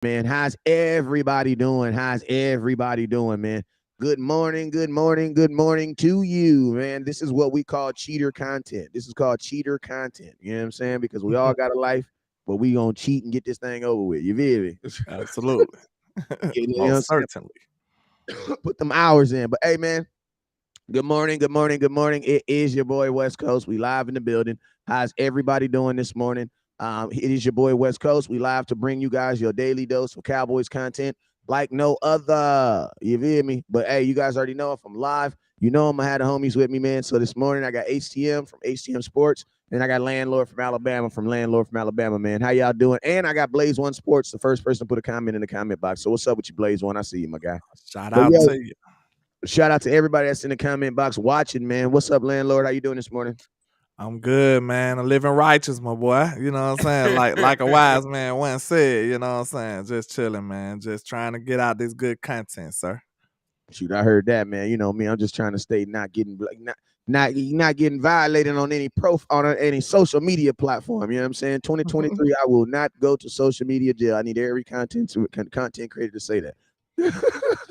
Man, how's everybody doing? How's everybody doing, man? Good morning, good morning, good morning to you, man. This is what we call cheater content. This is called cheater content. You know what I'm saying? Because we all got a life, but we gonna cheat and get this thing over with. You feel me? Absolutely. You know what I'm Most saying? certainly. Put them hours in. But hey, man, good morning, good morning, good morning. It is your boy West Coast. We live in the building. How's everybody doing this morning? It is your boy West Coast. We live to bring you guys your daily dose of Cowboys content like no other. You feel me? But hey, you guys already know if I'm live, you know I'm gonna have the homies with me, man. So this morning I got HTM from HTM Sports, and I got Landlord from Landlord from Alabama, man. How y'all doing? And I got Blaze One Sports, the first person to put a comment in the comment box. So what's up with you, Blaze One? I see you, my guy. Shout But out yo, to you. shout out to everybody that's in the comment box watching, man. What's up, Landlord? How you doing this morning? I'm good, man. I'm living righteous, my boy. You know what I'm saying? Like a wise man once said, you know what I'm saying? Just chilling, man. Just trying to get out this good content, sir. Shoot, I heard that, man. You know me. I'm just trying to stay not getting not getting violated on any social media platform. You know what I'm saying? 2023, I will not go to social media jail. I need every content creator to say that.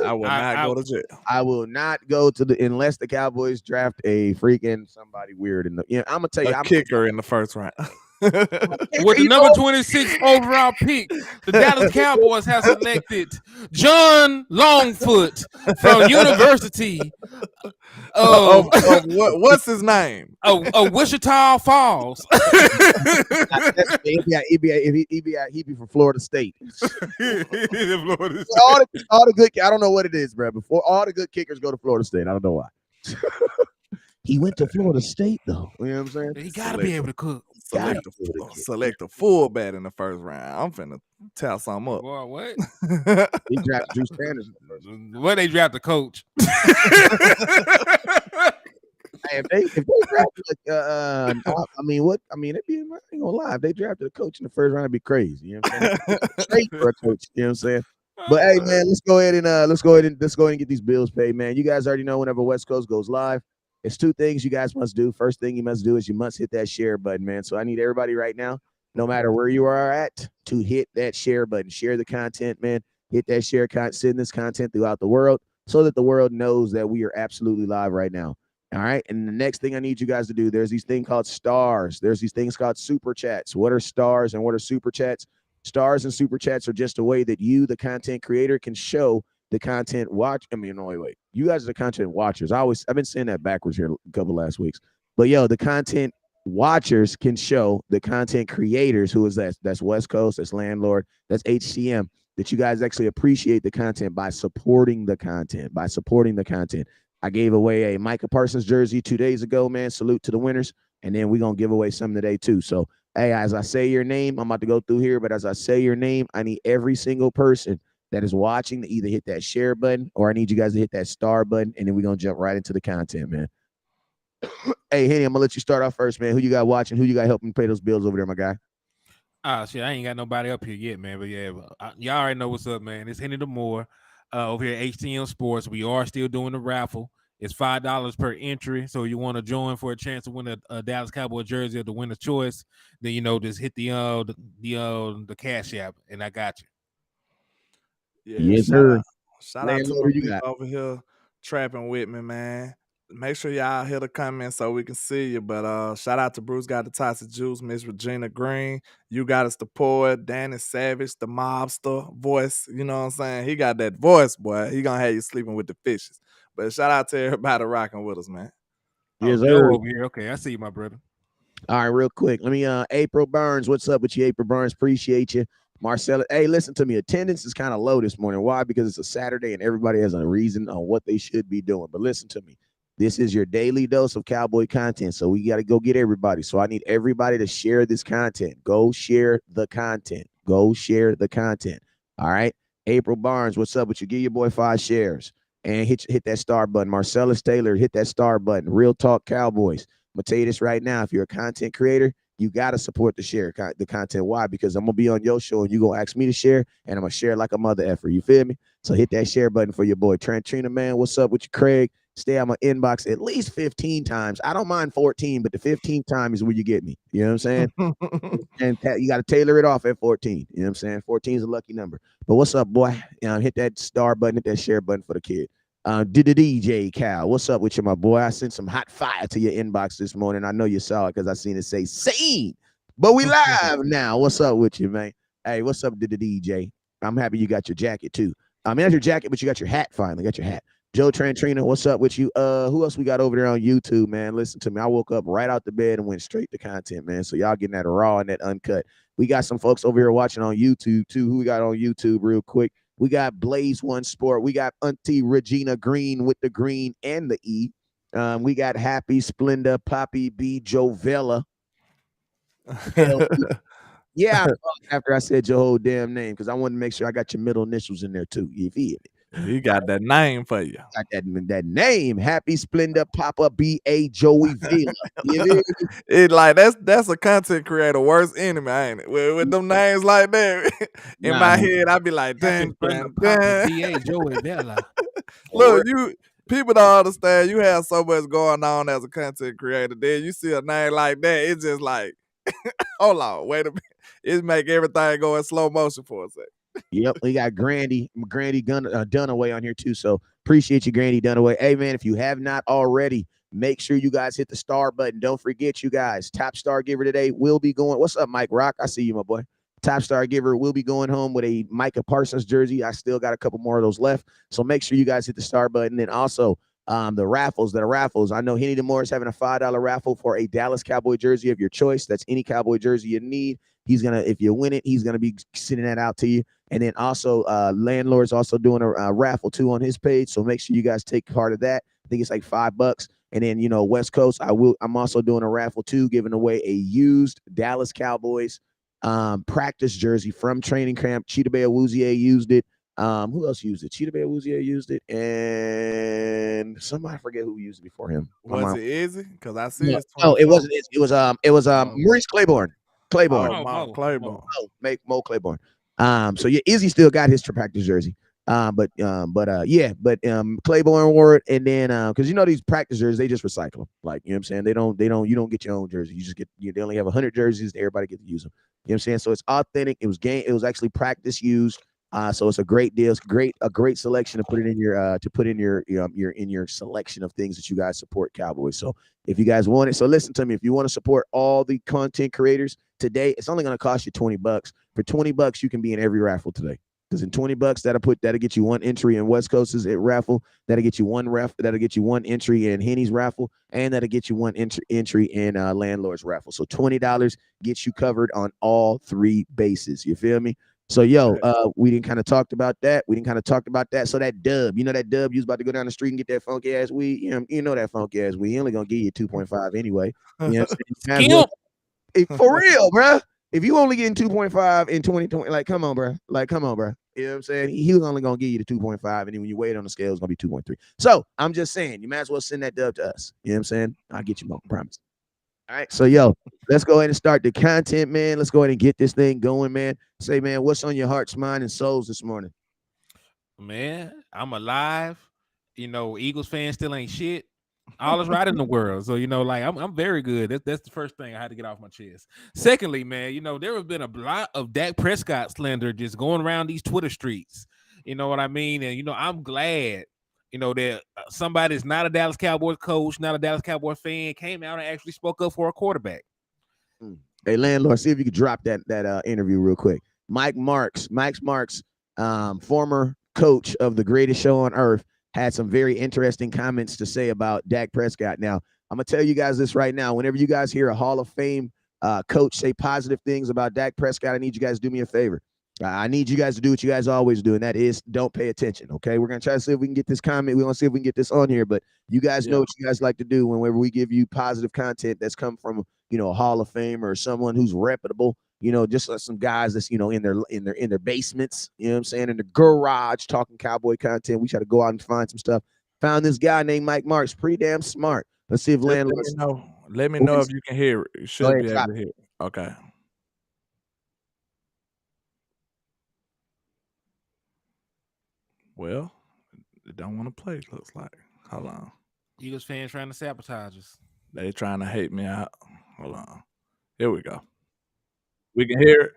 I will not go to jail. I will not go to the unless the Cowboys draft a freaking somebody weird in the. You know, I'm gonna tell you, A kicker in the first round. With the number 26 overall pick, the Dallas Cowboys have selected John Longfoot from University of of, what's his name? of Wichita Falls. He'd be from Florida State. Florida All the good. I don't know what it is, bro. Before all the good kickers go to Florida State. I don't know why. He went to Florida State though. You know what I'm saying? He got to be able to cook. Select a fullback in the first round. I'm finna tell something up. Boy, what? He drafted Drew Sanders in the first round. Where they draft the coach? Hey, if they drafted I mean, it'd be, I ain't gonna lie, if they drafted a coach in the first round, it'd be crazy. You know what I'm saying? Straight for a coach. You know what I'm saying? But hey, man, let's go ahead and get these bills paid, man. You guys already know whenever West Coast goes live, it's two things you guys must do. First thing you must do is you must hit that share button, man. So I need everybody right now, no matter where you are at, to hit that share button. Share the content, man. Hit that share send this content throughout the world so that the world knows that we are absolutely live right now. All right. And the next thing I need you guys to do, there's these things called stars. There's these things called super chats. What are stars and what are super chats? Stars and super chats are just a way that you, the content creator, can show the content watch. I mean, no, wait. You guys are the content watchers. I've been saying that backwards here a couple last weeks. But yo, the content watchers can show the content creators, who is that? That's West Coast, that's Landlord, that's HCM, that you guys actually appreciate the content by supporting the content, I gave away a Micah Parsons jersey 2 days ago, man. Salute to the winners. And then we're going to give away some today, too. So, hey, as I say your name, I'm about to go through here, but as I say your name, I need every single person that is watching to either hit that share button or I need you guys to hit that star button, and then we're going to jump right into the content, man. Hey, Henny, I'm going to let you start off first, man. Who you got watching? Who you got helping pay those bills over there, my guy? Shit, I ain't got nobody up here yet, man. But yeah, y'all already know what's up, man. It's Henny the Moore over here at HTM Sports. We are still doing the raffle. It's $5 per entry. So you want to join for a chance to win a Dallas Cowboy jersey of the winner's choice, then just hit the Cash App, and I got you. Yeah, yes, sir. Shout out to the people over here trapping with me, man. Make sure y'all hit a comment so we can see you. But shout out to Bruce Got the Toxic Juice, Miss Regina Green. You got us the poet, Danny Savage, the mobster voice. You know what I'm saying? He got that voice, boy. He gonna have you sleeping with the fishes. But shout out to everybody rocking with us, man. Yes, sir. Over here. Okay, I see you, my brother. All right, real quick. Let me April Burns. What's up with you, April Burns? Appreciate you. Marcella, hey, listen to me. Attendance is kind of low this morning. Why? Because it's a Saturday and everybody has a reason on what they should be doing. But listen to me. This is your daily dose of Cowboy content. So we got to go get everybody. So I need everybody to share this content. Go share the content. Go share the content. All right. April Barnes, what's up with you? Give your boy 5 shares and hit that star button. Marcellus Taylor, hit that star button. Real Talk Cowboys. I'm going to tell you this right now. If you're a content creator, you got to support the content. Why? Because I'm going to be on your show and you're going to ask me to share, and I'm going to share like a mother effer. You feel me? So hit that share button for your boy. Trent Trina, man, what's up with you, Craig? stay out my inbox at least 15 times. I don't mind 14, but the 15th time is where you get me. You know what I'm saying? And you got to tailor it off at 14. You know what I'm saying? 14 is a lucky number. But what's up, boy? Hit that star button, hit that share button for the kid. DJ Cal, what's up with you, my boy? I sent some hot fire to your inbox this morning. I know you saw it because I seen it say "seen," but we live now. What's up with you, man? Hey, what's up, DJ? I'm happy you got your jacket too. I mean, that's your jacket, but you got your hat finally. Got your hat. Joe Trantrina, what's up with you? Who else we got over there on YouTube, man? Listen to me. I woke up right out the bed and went straight to content, man. So y'all getting that raw and that uncut. We got some folks over here watching on YouTube too. Who we got on YouTube real quick? We got Blaze One Sport. We got Auntie Regina Green with the green and the E. We got Happy, Splenda, Poppy B, Jovella. Yeah, after I said your whole damn name, because I wanted to make sure I got your middle initials in there too. You feel me? He got that name for you. Got that name. Happy, Splenda, Papa, B.A., Joey Villa. You feel me? It like that's a content creator worst enemy, ain't it? With them names like that, in my head, I'd be like, dun, dun, dun. B.A. Joey Villa. Look, people don't understand. You have so much going on as a content creator. Then you see a name like that, it's just like, hold on, wait a minute. It make everything go in slow motion for a second. Yep, we got Grandy Dunaway on here too. So appreciate you, Grandy Dunaway. Hey man, if you have not already, make sure you guys hit the star button. Don't forget, you guys, top star giver today will be going. What's up, Mike Rock? I see you, my boy. Top star giver will be going home with a Micah Parsons jersey. I still got a couple more of those left. So make sure you guys hit the star button. And also the raffles that are raffles. I know Henny DeMoore is having a $5 raffle for a Dallas Cowboy jersey of your choice. That's any Cowboy jersey you need. He's gonna, if you win it, he's gonna be sending that out to you. And then also, Landlord's also doing a raffle too on his page. So make sure you guys take part of that. I think it's like $5. And then, you know, West Coast, I'm also doing a raffle too, giving away a used Dallas Cowboys practice jersey from training camp. Cheetah Bay Awuzie used it. Who else used it? Cheetah Bay Awuzie used it, and somebody, I forget who used it before him. Was it easy? Because I see it's no, it wasn't. It was Maurice Claiborne. Mo Claiborne. Mo Claiborne. So yeah, Izzy still got his practice jersey. But Claiborne wore it, and then because you know these practice jerseys, they just recycle them. Like, you know what I'm saying? They don't you don't get your own jersey. You just get, they only have 100 jerseys, everybody get to use them. You know what I'm saying? So it's authentic. It was actually practice used. So it's a great deal. It's a great selection to put it in your selection of things that you guys support Cowboys. So if you guys want it, so listen to me. If you want to support all the content creators today, it's only going to cost you $20. For $20, you can be in every raffle today. Because in $20, that'll get you one entry in West Coast's raffle. That'll get you one entry in Henny's raffle, and that'll get you one entry in Landlord's raffle. So $20 gets you covered on all three bases. You feel me? So we didn't kind of talked about that. So that dub, you know, that dub, you was about to go down the street and get that funky ass weed. You know that funky ass weed. He only gonna give you 2.5 anyway. You know what I'm saying? For real, bro. If you only getting 2.5 in 2020, like, come on, bro. You know what I'm saying? He was only gonna give you the 2.5, and then when you weigh it on the scale, it's gonna be 2.3. So I'm just saying, you might as well send that dub to us. You know what I'm saying? I'll get you more, promise. All right, so let's go ahead and start the content, man. Let's go ahead and get this thing going, man. Say, man, what's on your hearts, mind, and souls this morning? Man, I'm alive. You know, Eagles fans still ain't shit. All is right in the world. So, you know, like I'm very good. That's the first thing I had to get off my chest. Secondly, man, you know, there has been a lot of Dak Prescott slander just going around these Twitter streets. You know what I mean? And, you know, I'm glad, you know, that somebody that's not a Dallas Cowboys coach, not a Dallas Cowboys fan, came out and actually spoke up for a quarterback. Hey, Landlord, see if you could drop that interview real quick. Mike Marks, former coach of the greatest show on earth, had some very interesting comments to say about Dak Prescott. Now, I'm going to tell you guys this right now. Whenever you guys hear a Hall of Fame coach say positive things about Dak Prescott, I need you guys to do me a favor. I need you guys to do what you guys always do, and that is don't pay attention, okay? We're going to try to see if we can get this comment. We're going to see if we can get this on here, but you guys know what you guys like to do whenever we give you positive content that's come from, you know, a Hall of Fame or someone who's reputable, you know, just like some guys that's, you know, in their basements, you know what I'm saying, in the garage talking Cowboy content. We try to go out and find some stuff. Found this guy named Mike Marks, pretty damn smart. Let's see if Landlord. Let me know if you can hear it. You should be able to hear it. Okay. Well, it don't want to play, looks like. Hold on. Eagles fans trying to sabotage us. They trying to hate me out. Hold on. Here we go. We can hear it.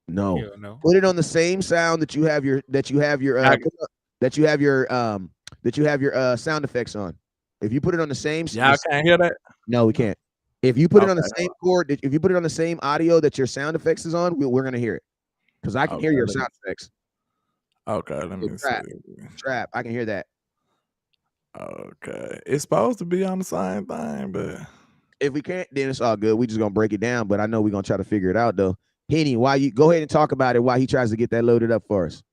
No. Hell no. Put it on the same sound that you have your sound effects on. If you put it on the same, Y'all can't hear that? No, we can't. If you put it on the Okay, same cord, if you put it on the same audio that your sound effects is on, we're gonna hear it. Because I can hear your sound effects. Okay, let me Trap. see. Trap. I can hear that. Okay. It's supposed to be on the same thing, but if we can't, then it's all good. We just gonna break it down. But I know we're gonna try to figure it out though. Henny, why you go ahead and talk about it while he tries to get that loaded up for us.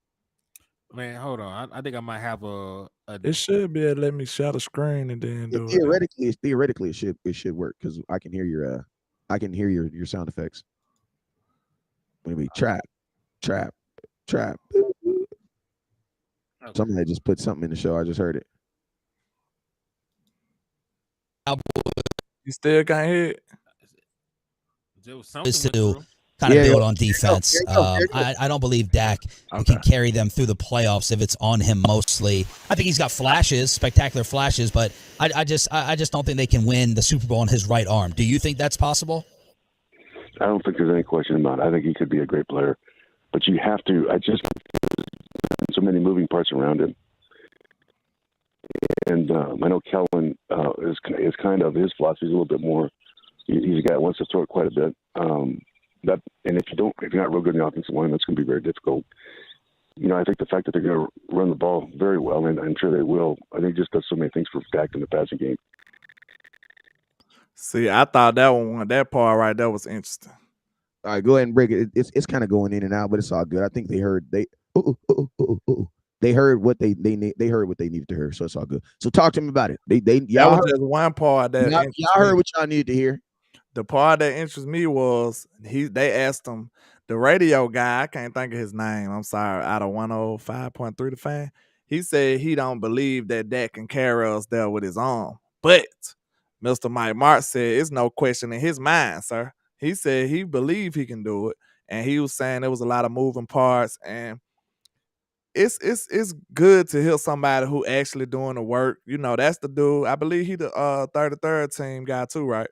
Man, hold on. I think I might have a it should be able to let me share the screen and then do it. Theoretically, it should work because I can hear your sound effects. Maybe trap. Okay. Somebody just put something in the show. I just heard it. You still can't hear it? Is to kind of build on defense. I don't believe Dak can carry them through the playoffs if it's on him mostly. I think he's got flashes, spectacular flashes, but I just don't think they can win the Super Bowl on his right arm. Do you think that's possible? I don't think there's any question about it. I think he could be a great player, but you have to. So many moving parts around him, and I know Kellen is kind of his philosophy is a little bit more. He's a guy that wants to throw it quite a bit. And if you're not real good in the offensive line, that's going to be very difficult. I think the fact that they're going to run the ball very well, and I'm sure they will. I think just does so many things for Dak in the passing game. See, I thought that part right there was interesting. All right, go ahead and break it. It's kind of going in and out, but it's all good. I think they heard they heard what they heard what they needed to hear, so it's all good. So talk to me about it. Y'all heard just one part that y'all heard what y'all needed to hear. The part that interests me was they asked him, the radio guy, I can't think of his name. I'm sorry, out of 105.3 The Fan. He said he don't believe that Dak can carry us there with his arm. But Mr. Mike Martz said it's no question in his mind, sir. He said he believed he can do it. And he was saying there was a lot of moving parts. And it's good to hear somebody who actually doing the work. That's the dude. I believe he the 33rd team guy too, right?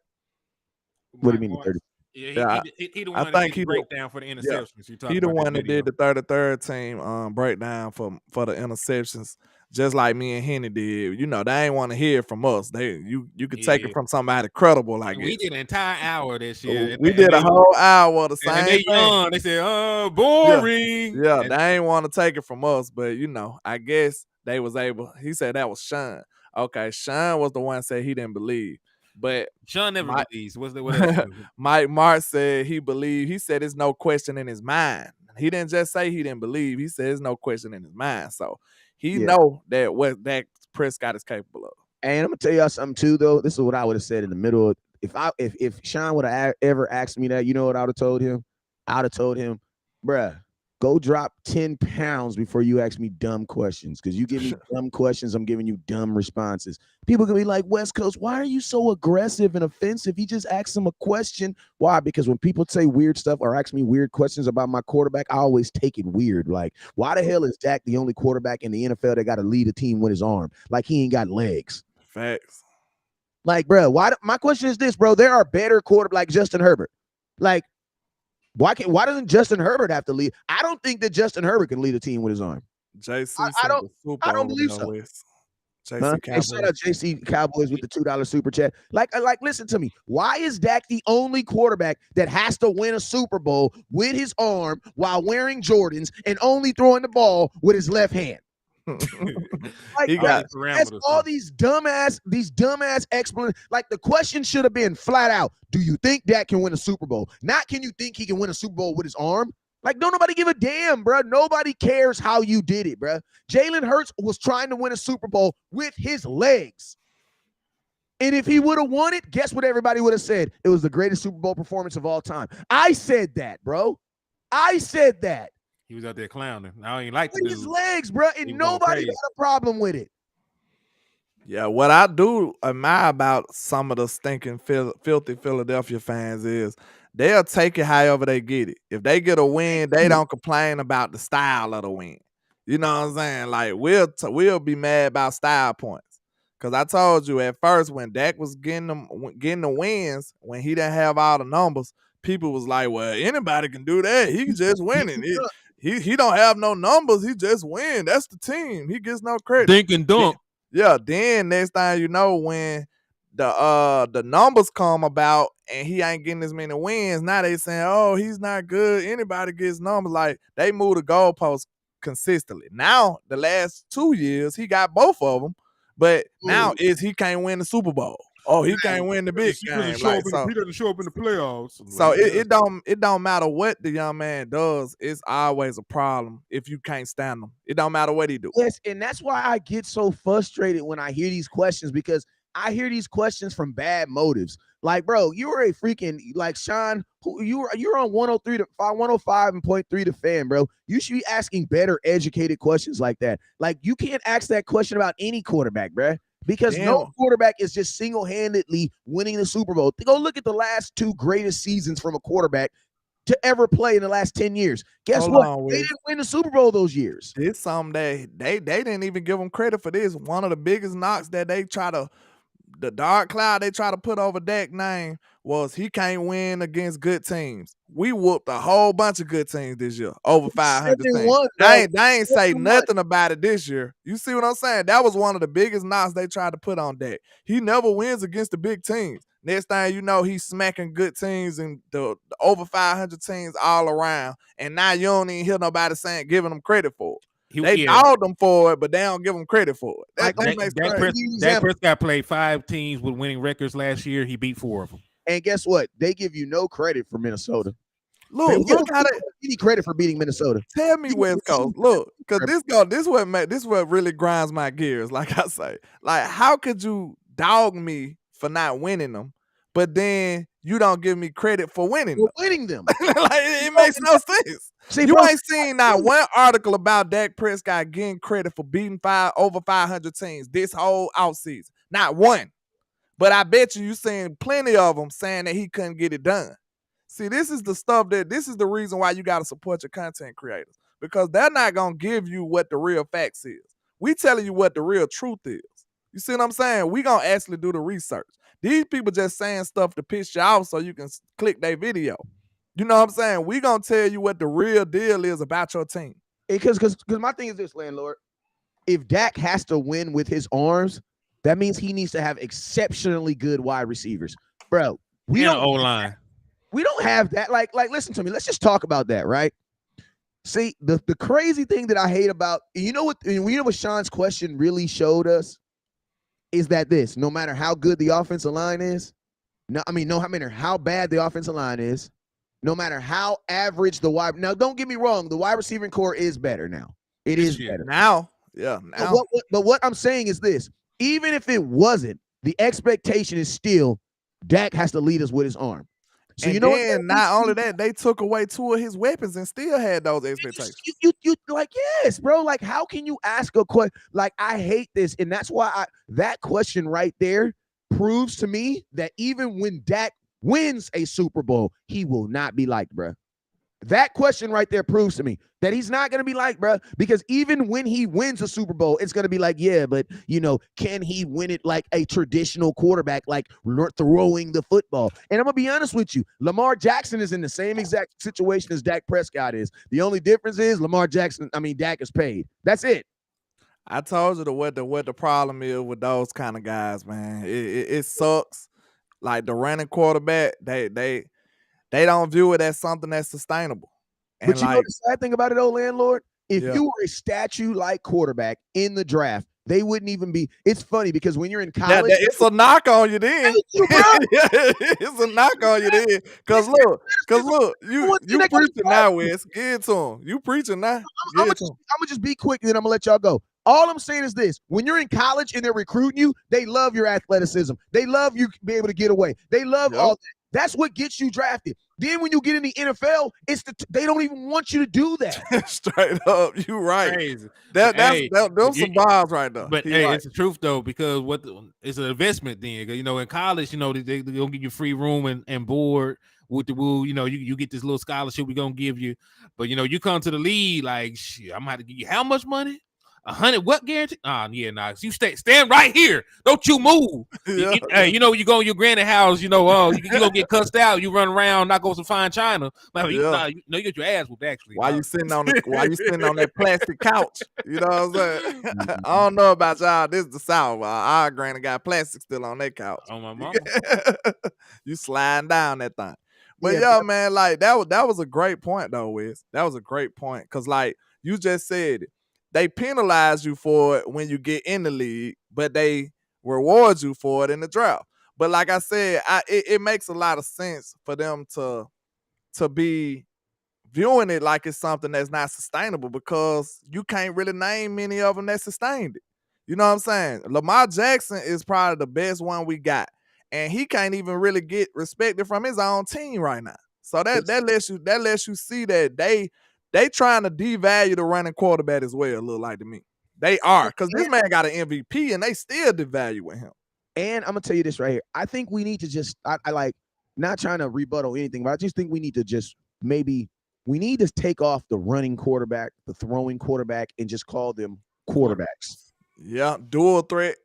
What do you mean the 30? Yeah, he the one that did the breakdown for the interceptions. Yeah, he the one that did the 33rd team breakdown for the interceptions, just like me and Henny did. They ain't want to hear it from us. You could take it from somebody credible like we did an entire hour this year. We did a whole hour of the same thing. They said, boring. Yeah, they ain't want to take it from us, but I guess they was able. He said that was Sean. Okay, Sean was the one that said he didn't believe. But Sean never believes. What else? Mike Martz said he believed. He said there's no question in his mind. He didn't just say he didn't believe. He said there's no question in his mind. So he know that what Dak Prescott is capable of. And I'm gonna tell y'all something too, though. This is what I would have said in the middle. If Sean would have ever asked me that, you know what I would have told him? I would have told him, bruh, go drop 10 pounds before you ask me dumb questions. Because you give me dumb questions, I'm giving you dumb responses. People can be like, West Coast, why are you so aggressive and offensive? He just asked them a question. Why? Because when people say weird stuff or ask me weird questions about my quarterback, I always take it weird. Like, why the hell is Dak the only quarterback in the NFL that got to lead a team with his arm? Like, he ain't got legs. Facts. Like, bro, my question is this, bro. There are better quarterbacks like Justin Herbert. Like, why doesn't Justin Herbert have to lead? I don't think that Justin Herbert can lead a team with his arm. JC, I don't believe so. JC Cowboys. Shout out JC Cowboys with the $2 super chat. Like, listen to me. Why is Dak the only quarterback that has to win a Super Bowl with his arm while wearing Jordans and only throwing the ball with his left hand? Like, he got all these dumbass explanations. Like, the question should have been flat out: do you think Dak can win a Super Bowl? Not can you think he can win a Super Bowl with his arm? Like, don't nobody give a damn, bro. Nobody cares how you did it, bro. Jalen Hurts was trying to win a Super Bowl with his legs. And if he would have won it, guess what everybody would have said? It was the greatest Super Bowl performance of all time. I said that, bro. I said that. He was out there clowning. I ain't like his legs, bro, and nobody got a problem with it. Yeah, what I do admire about some of the stinking filthy Philadelphia fans is they'll take it however they get it. If they get a win, they don't complain about the style of the win. You know what I'm saying? Like, we'll be mad about style points. Because I told you at first when Dak was getting the wins, when he didn't have all the numbers, people was like, well, anybody can do that. He just winning. He don't have no numbers. He just win. That's the team. He gets no credit. Dink and dunk. Then next thing you know, when the numbers come about and he ain't getting as many wins, now they saying, oh, he's not good. Anybody gets numbers. Like, they move the goalposts consistently. Now, the last 2 years, he got both of them. But now he can't win the Super Bowl. Oh, he can't win the big game. He doesn't show up in the playoffs. So it don't matter what the young man does. It's always a problem if you can't stand him. It don't matter what he do. Yes, and that's why I get so frustrated when I hear these questions, because I hear these questions from bad motives. Like, bro, you were a freaking, like, Sean, you're on 105.3 The Fan, bro. You should be asking better educated questions like that. Like, you can't ask that question about any quarterback, bro, because no quarterback is just single-handedly winning the Super Bowl. Go look at the last 2 greatest seasons from a quarterback to ever play in the last 10 years. Guess what? They didn't win the Super Bowl those years. It's something that they didn't even give them credit for this. One of the biggest knocks that the dark cloud they try to put over Dak's name was he can't win against good teams. We whooped a whole bunch of good teams this year, over 500 teams. They ain't say nothing about it this year. You see what I'm saying? That was one of the biggest knocks they tried to put on Dak. He never wins against the big teams. Next thing you know, he's smacking good teams and the over 500 teams all around. And now you don't even hear nobody giving him credit for it. They dogged him for it, but they don't give him credit for it. Dak Prescott played 5 teams with winning records last year. He beat 4 of them. And guess what? They give you no credit for Minnesota. Look how they need credit for beating Minnesota. Tell me, West Coast. Look, because this what really grinds my gears. Like I say, like, how could you dog me for not winning them, but then you don't give me credit for winning them? Like, it makes no sense. See, you ain't seen not one article about Dak Prescott getting credit for beating over 500 teams this whole offseason. Not one. But I bet you seen plenty of them saying that he couldn't get it done. See, this is the stuff this is the reason why you got to support your content creators, because they're not going to give you what the real facts is. We telling you what the real truth is. You see what I'm saying? We going to actually do the research. These people just saying stuff to piss you off so you can click their video. You know what I'm saying? We going to tell you what the real deal is about your team. Because my thing is this, landlord. If Dak has to win with his arms, that means he needs to have exceptionally good wide receivers. Bro, we don't O-line. We don't have that. Like, listen to me. Let's just talk about that, right? See, the crazy thing that I hate about, you know what Sean's question really showed us is that no matter how good the offensive line is, no matter how bad the offensive line is, no matter how average now, don't get me wrong, the wide receiving core is better now. It is better now. Yeah, now. But what I'm saying is this: even if it wasn't, the expectation is still Dak has to lead us with his arm. So and not only that, they took away 2 of his weapons and still had those expectations. You like, yes, bro. Like, how can you ask a question? Like, I hate this, and that's why that question right there proves to me that even when Dak wins a Super Bowl, he will not be liked, bro. That question right there proves to me that he's not going to be liked, bro, because even when he wins a Super Bowl, it's going to be like, yeah, but, can he win it like a traditional quarterback, like throwing the football? And I'm going to be honest with you, Lamar Jackson is in the same exact situation as Dak Prescott is. The only difference is Dak is paid. That's it. I told you what the problem is with those kind of guys, man. It sucks. Like, the running quarterback, they don't view it as something that's sustainable. And but you know the sad thing about it, though, landlord? If you were a statue-like quarterback in the draft, they wouldn't even be. It's funny because when you're in college, it's a knock on you then. It's a knock on you then. Because look, you preaching now, Wes. Get to him. You preaching now. I'm gonna just be quick, and then I'm gonna let y'all go. All I'm saying is this: when you're in college and they're recruiting you, they love your athleticism. They love you being able to get away. They love all that. That's what gets you drafted. Then when you get in the NFL, they don't even want you to do that. Straight up, you right. Crazy. Those some bars right there. But it's the truth though, because it's an investment then. In college, they gonna give you free room and board with the rule. You get this little scholarship we're gonna give you. But you come to the league like, shit, I'm gonna have to give you how much money? 100 what guarantee? Yeah, nah. You stand right here. Don't you move. Hey, you know, you go in your granny house, you know, you gonna get cussed out. You run around, not go to fine china. You get your ass whooped actually. Why you sitting on that plastic couch? You know what I'm saying? I don't know about y'all. This is the South. Our granny got plastic still on that couch. On my mama. You sliding down that thing. But man, like that was a great point though, Wiz. That was a great point. Because like you just said it. They penalize you for it when you get in the league, but they reward you for it in the draft. But like I said, it makes a lot of sense for them to be viewing it like it's something that's not sustainable because you can't really name many of them that sustained it. You know what I'm saying? Lamar Jackson is probably the best one we got, and he can't even really get respected from his own team right now. So that lets you see that they trying to devalue the running quarterback as well, look like to me. They are, because this man got an MVP and they still devaluing him. And I'm going to tell you this right here. I think we need to just, I like, not trying to rebuttal anything, but I just think we need to just we need to take off the running quarterback, the throwing quarterback, and just call them quarterbacks. Yeah, dual threat.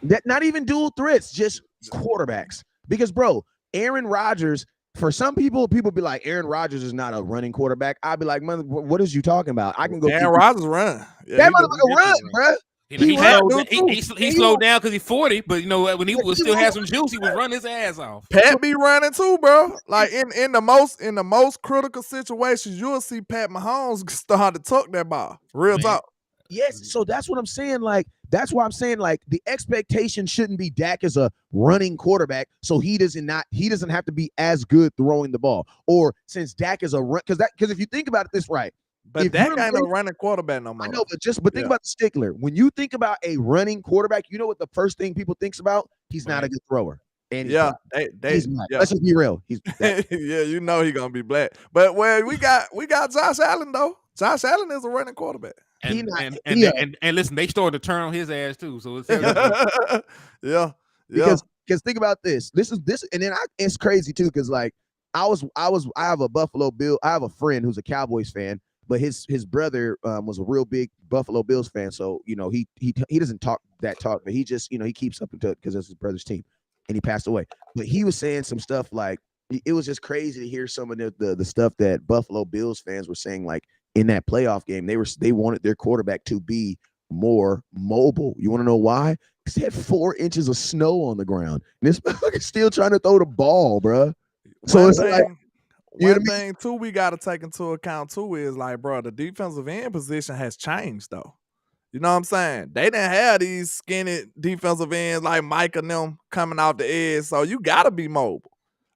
Not even dual threats, just quarterbacks. Because, bro, Aaron Rodgers, for some people be like, Aaron Rodgers is not a running quarterback. I'd be like, what is you talking about? I can go. Aaron Rodgers run. Yeah, that motherfucker run, bro. He slowed down because he's 40, but you know when he was still had some juice, he was running his ass off. Pat be running too, bro. Like in the most critical situations, you'll see Pat Mahomes start to tuck that ball. Real talk. Yes, so that's what I'm saying. Like, that's why I'm saying, like, the expectation shouldn't be Dak as a running quarterback, so he doesn't have to be as good throwing the ball. Or since Dak is a run, because if you think about it this right, but Dak ain't a running quarterback no more. I know, but think about the stickler. When you think about a running quarterback, you know what the first thing people thinks about? He's not a good thrower. And he's not. Let's just be real. He's yeah, you know he's gonna be black. But we got Josh Allen though. Josh Allen is a running quarterback. And listen, they started to turn on his ass too. So it's yeah. Because think about this. This, and then it's crazy too. Because like I have a Buffalo Bill. I have a friend who's a Cowboys fan, but his brother was a real big Buffalo Bills fan. So you know he doesn't talk, but he just he keeps up into it because it's his brother's team, and he passed away. But he was saying some stuff like it was just crazy to hear some of the stuff that Buffalo Bills fans were saying, like. In that playoff game, they wanted their quarterback to be more mobile. You want to know why? Because they had 4 inches of snow on the ground. And this motherfucker's still trying to throw the ball, bro. So it's like one thing too we got to take into account too is like, bro, the defensive end position has changed though. You know what I'm saying? They didn't have these skinny defensive ends like Mike and them coming off the edge. So you gotta be mobile.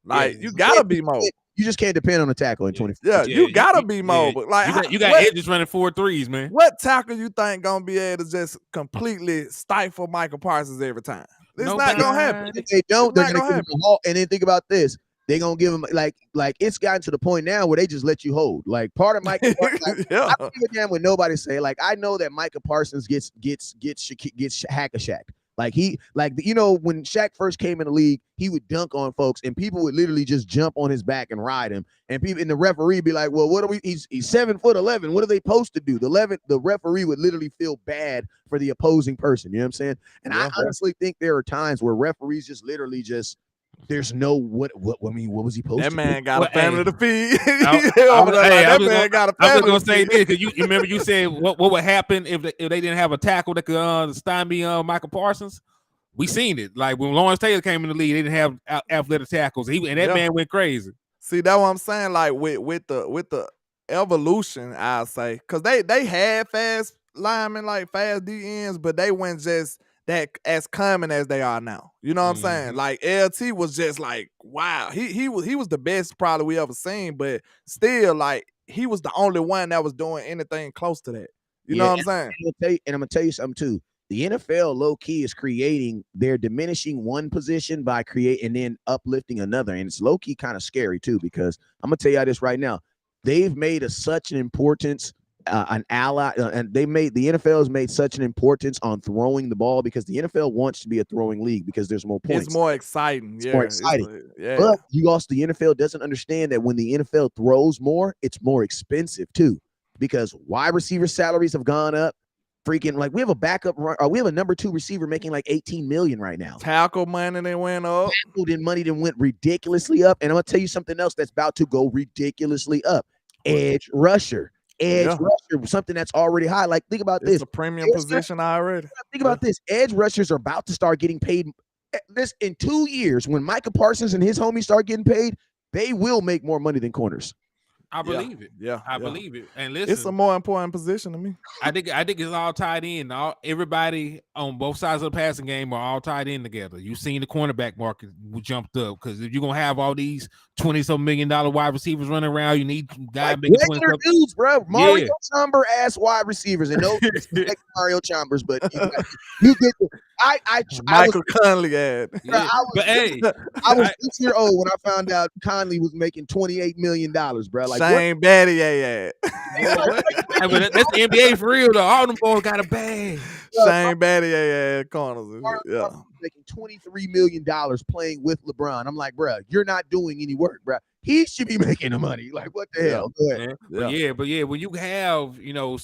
Like you gotta be mobile. You just can't depend on a tackle in 20. Yeah, you gotta be mobile. Like you got edges running 4 threes, man. What tackle you think gonna be able to just completely stifle Micah Parsons every time? It's not gonna happen. If they don't, they're gonna give him a halt. And then think about this. They're gonna give him like it's gotten to the point now where they just let you hold. Like part of Micah Parsons, I don't give a damn what nobody say. Like I know that Micah Parsons gets hack-a-shacked. Like when Shaq first came in the league, he would dunk on folks and people would literally just jump on his back and ride him. And people and the referee be like, well, what are we? He's 7'11". What are they supposed to do? The referee would literally feel bad for the opposing person. You know what I'm saying? And I honestly think there are times where referees just literally there's no what was he supposed to do? That man got a family to feed. I was gonna say this because you remember you said what would happen if they didn't have a tackle that could stymie Micah Parsons. We seen it. Like when Lawrence Taylor came in the league, they didn't have athletic tackles. Man went crazy. See, that's what I'm saying. Like with the evolution, I'll say, because they had fast linemen, like fast DNs, but they weren't just that as common as they are now. You know what I'm saying? Like LT was just like, wow, he was the best probably we ever seen, but still, like he was the only one that was doing anything close to that. You know what I'm saying? And I'm gonna tell you something too. The NFL low key is they're diminishing one position by creating and then uplifting another, and it's low key kind of scary too because I'm gonna tell you this right now. They've made such an importance. An ally, and the NFL has made such an importance on throwing the ball because the NFL wants to be a throwing league because there's more points. It's more exciting. It's more exciting. But the NFL doesn't understand that when the NFL throws more, it's more expensive too because wide receiver salaries have gone up, freaking like we have a backup we have a number 2 receiver making like 18 million right now. Tackle money that went up. Tackle money that went ridiculously up. And I'm gonna tell you something else that's about to go ridiculously up. Edge rusher, something that's already high. Like think about this. It's a premium position already. Think about this. Edge rushers are about to start getting paid. This in 2 years, when Micah Parsons and his homies start getting paid, they will make more money than corners. I believe it. Yeah, I believe it. And listen, it's a more important position to me. I think it's all tied in. Everybody on both sides of the passing game are all tied in together. You've seen the cornerback market jumped up because if you're gonna have all these $20-some million wide receivers running around, you need guys like making regular dudes, bro. Mario Chamber ass wide receivers, and no like Mario Chambers, but you get the. Michael Conley ad. I was 6 years old when I found out Conley was making $28 million, bro. Like Shane Battier ad. But that's the NBA for real though. All them boys got a bag. Shane Battier ad corners. Yeah. Making $23 million playing with LeBron. I'm like, bro, you're not doing any work, bro. He should be making the money. Like, what the hell? Go ahead. But when you have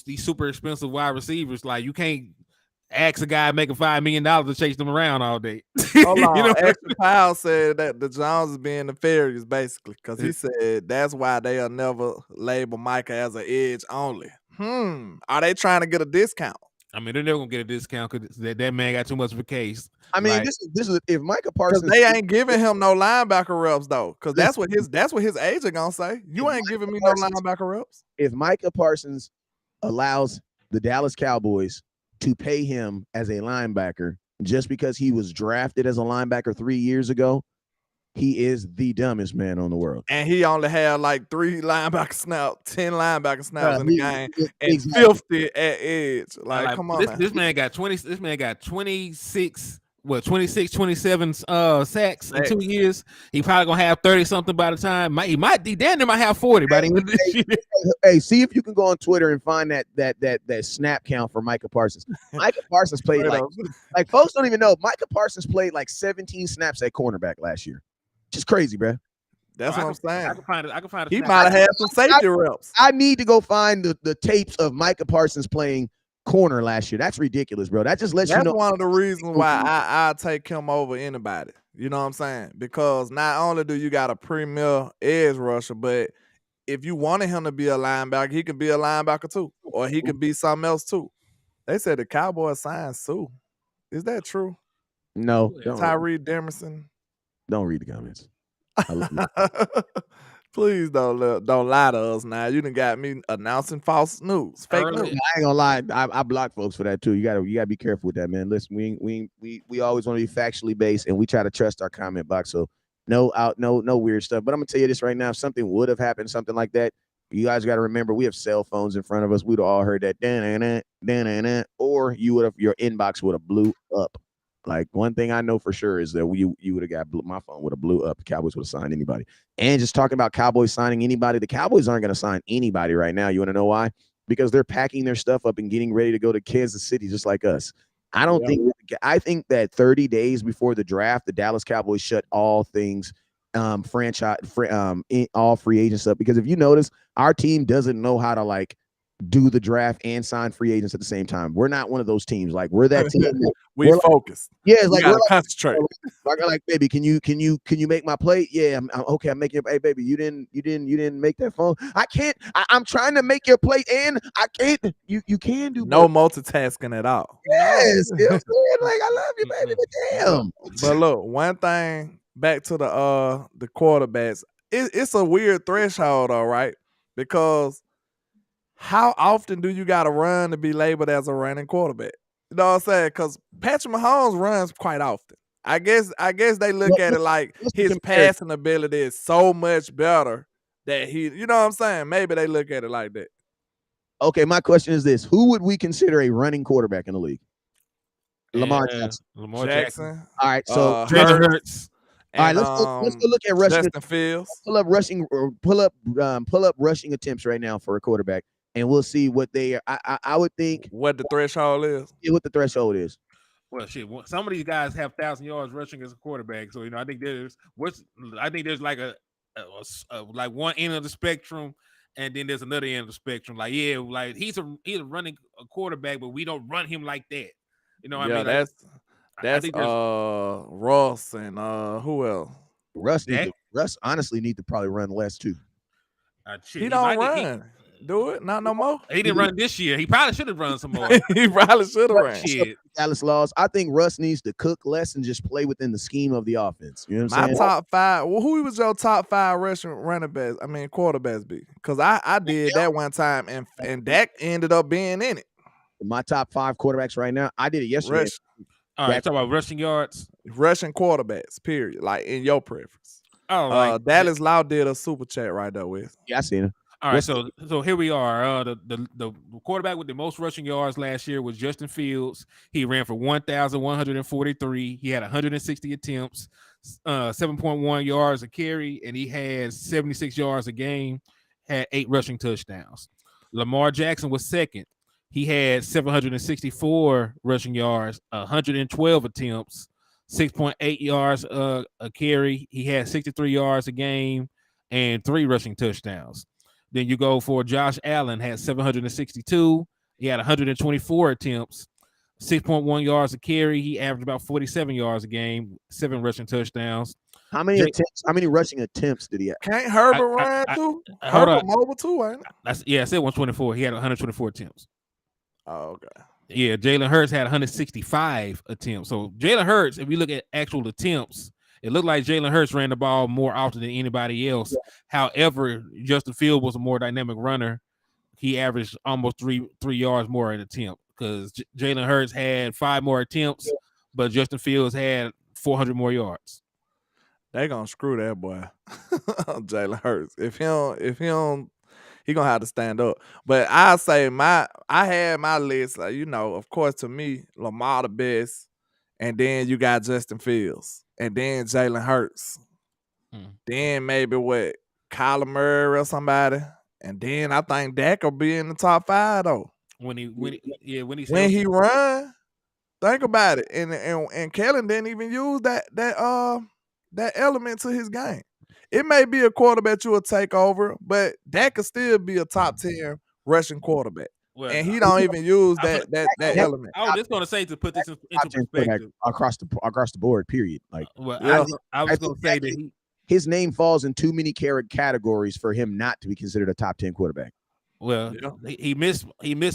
these super expensive wide receivers, like you can't ask a guy making $5 million to chase them around all day. Hold on. Actually, Powell said that the Joneses being nefarious, basically, because he said that's why they'll never label Micah as an edge only. Are they trying to get a discount? I mean, they're never gonna get a discount because that man got too much of a case. I mean, this is if Micah Parsons, they ain't giving him no linebacker reps though, because that's what his agent gonna say. You ain't giving me no linebacker reps. If Micah Parsons allows the Dallas Cowboys to pay him as a linebacker just because he was drafted as a linebacker 3 years ago, he is the dumbest man on the world. And he only had like 3 linebacker snaps, 10 linebacker snaps in the game, and 50 at edge. Like come on, this man got 20. This man got 26. 27 sacks in 2 years. He probably gonna have 30 something by the time. He might have 40 by the end of this year. Hey, see if you can go on Twitter and find that snap count for Micah Parsons. Micah Parsons played like folks don't even know. Micah Parsons played like 17 snaps at cornerback last year. Just crazy, bro. That's what I'm saying. I can find. He might have had some safety reps. I need to go find the tapes of Micah Parsons playing corner last year. That's ridiculous, bro. That just lets you know. That's one of the reasons why I take him over anybody. You know what I'm saying? Because not only do you got a premier edge rusher, but if you wanted him to be a linebacker, he could be a linebacker too, or he could be something else too. They said the Cowboys signed Sue. Is that true? No. Tyree Demerson. Don't read the comments. Please don't lie to us now. You done got me announcing false news, fake news. I ain't gonna lie. I block folks for that too. You gotta be careful with that, man. Listen, we always want to be factually based, and we try to trust our comment box. So no weird stuff. But I'm gonna tell you this right now: if something would have happened, something like that, you guys got to remember we have cell phones in front of us. We'd have all heard that, or your inbox would have blew up. Like one thing I know for sure is that you would have got my phone would have blew up. The Cowboys would have signed anybody. And just talking about Cowboys signing anybody, the Cowboys aren't going to sign anybody right now. You want to know why? Because they're packing their stuff up and getting ready to go to Kansas City, just like us. I think that 30 days before the draft, the Dallas Cowboys shut all things franchise, all free agents up. Because if you notice, our team doesn't know how to do the draft and sign free agents at the same time. We're not one of those teams. Like we're that team. we're focused. Yeah, it's like we're concentrate. Like, baby, can you make my plate? Yeah, I'm okay. I'm making. Hey, baby, you didn't make that phone. I can't. I'm trying to make your plate, and I can't. You can do no multitasking at all. Yes, you know what I'm saying? Like I love you, baby, but damn. But look, one thing back to the quarterbacks. It's a weird threshold, all right, because how often do you got to run to be labeled as a running quarterback? You know what I'm saying? Because Patrick Mahomes runs quite often. I guess they look at it like his passing ability is so much better that he, you know what I'm saying? Maybe they look at it like that. Okay, my question is this: who would we consider a running quarterback in the league? Lamar Jackson. Lamar Jackson. All right, so Hurts. All right, let's go look at rushing. Justin Fields. Pull up rushing attempts right now for a quarterback. And we'll see what they are. I would think what the threshold is. Yeah, what the threshold is. Well, shit. Some of these guys have 1,000 yards rushing as a quarterback. So I think there's like like one end of the spectrum, And then there's another end of the spectrum. Like, yeah, like he's a running a quarterback, but we don't run him like that. You know what I mean? Like, that's Ross and who else? Russ honestly need to probably run less too. He don't run. Do it? Not no more. He didn't run this year. He probably should have run some more. He probably should have ran. Shit. Dallas laws. I think Russ needs to cook less and just play within the scheme of the offense. You know what I'm saying? My top 5. Well, who was your top 5 rushing running backs? I mean, quarterbacks be? Because I did that one time, and Dak ended up being in it. My top 5 quarterbacks right now. I did it yesterday. All right, talk about rushing yards. Rushing quarterbacks, period. Like in your preference. Oh, like Dallas Law did a super chat right there with. Yeah, I seen it. All right, so here we are. The quarterback with the most rushing yards last year was Justin Fields. He ran for 1,143. He had 160 attempts, 7.1 yards a carry, and he had 76 yards a game. Had 8 rushing touchdowns. Lamar Jackson was second. He had 764 rushing yards, 112 attempts, 6.8 yards a carry. He had 63 yards a game and 3 rushing touchdowns. Then you go for Josh Allen, had 762. He had 124 attempts, 6.1 yards a carry. He averaged about 47 yards a game, 7 rushing touchdowns. How many rushing attempts did he have? Can't Herbert run too? Herbert mobile too, ain't it? I said 124. He had 124 attempts. Oh, okay. Yeah, Jalen Hurts had 165 attempts. So Jalen Hurts, if we look at actual attempts, it looked like Jalen Hurts ran the ball more often than anybody else. Yeah. However, Justin Fields was a more dynamic runner. He averaged almost 3 yards more an attempt because Jalen Hurts had 5 more attempts, but Justin Fields had 400 more yards. They gonna screw that boy, Jalen Hurts. If he don't, he gonna have to stand up. But I say I had my list. Like, of course, to me, Lamar the best, and then you got Justin Fields, and then Jalen Hurts, then maybe Kyler Murray or somebody, and then I think Dak will be in the top 5 though. When he run, think about it, and Kellen didn't even use that element to his game. It may be a quarterback you will take over, but Dak could still be a top 10 rushing quarterback. Well, and he don't even use that element. I was just going to say, to put this into perspective, across the board, period. Like, I was going to say that his name falls in too many categories for him not to be considered a top 10 quarterback. Well, he missed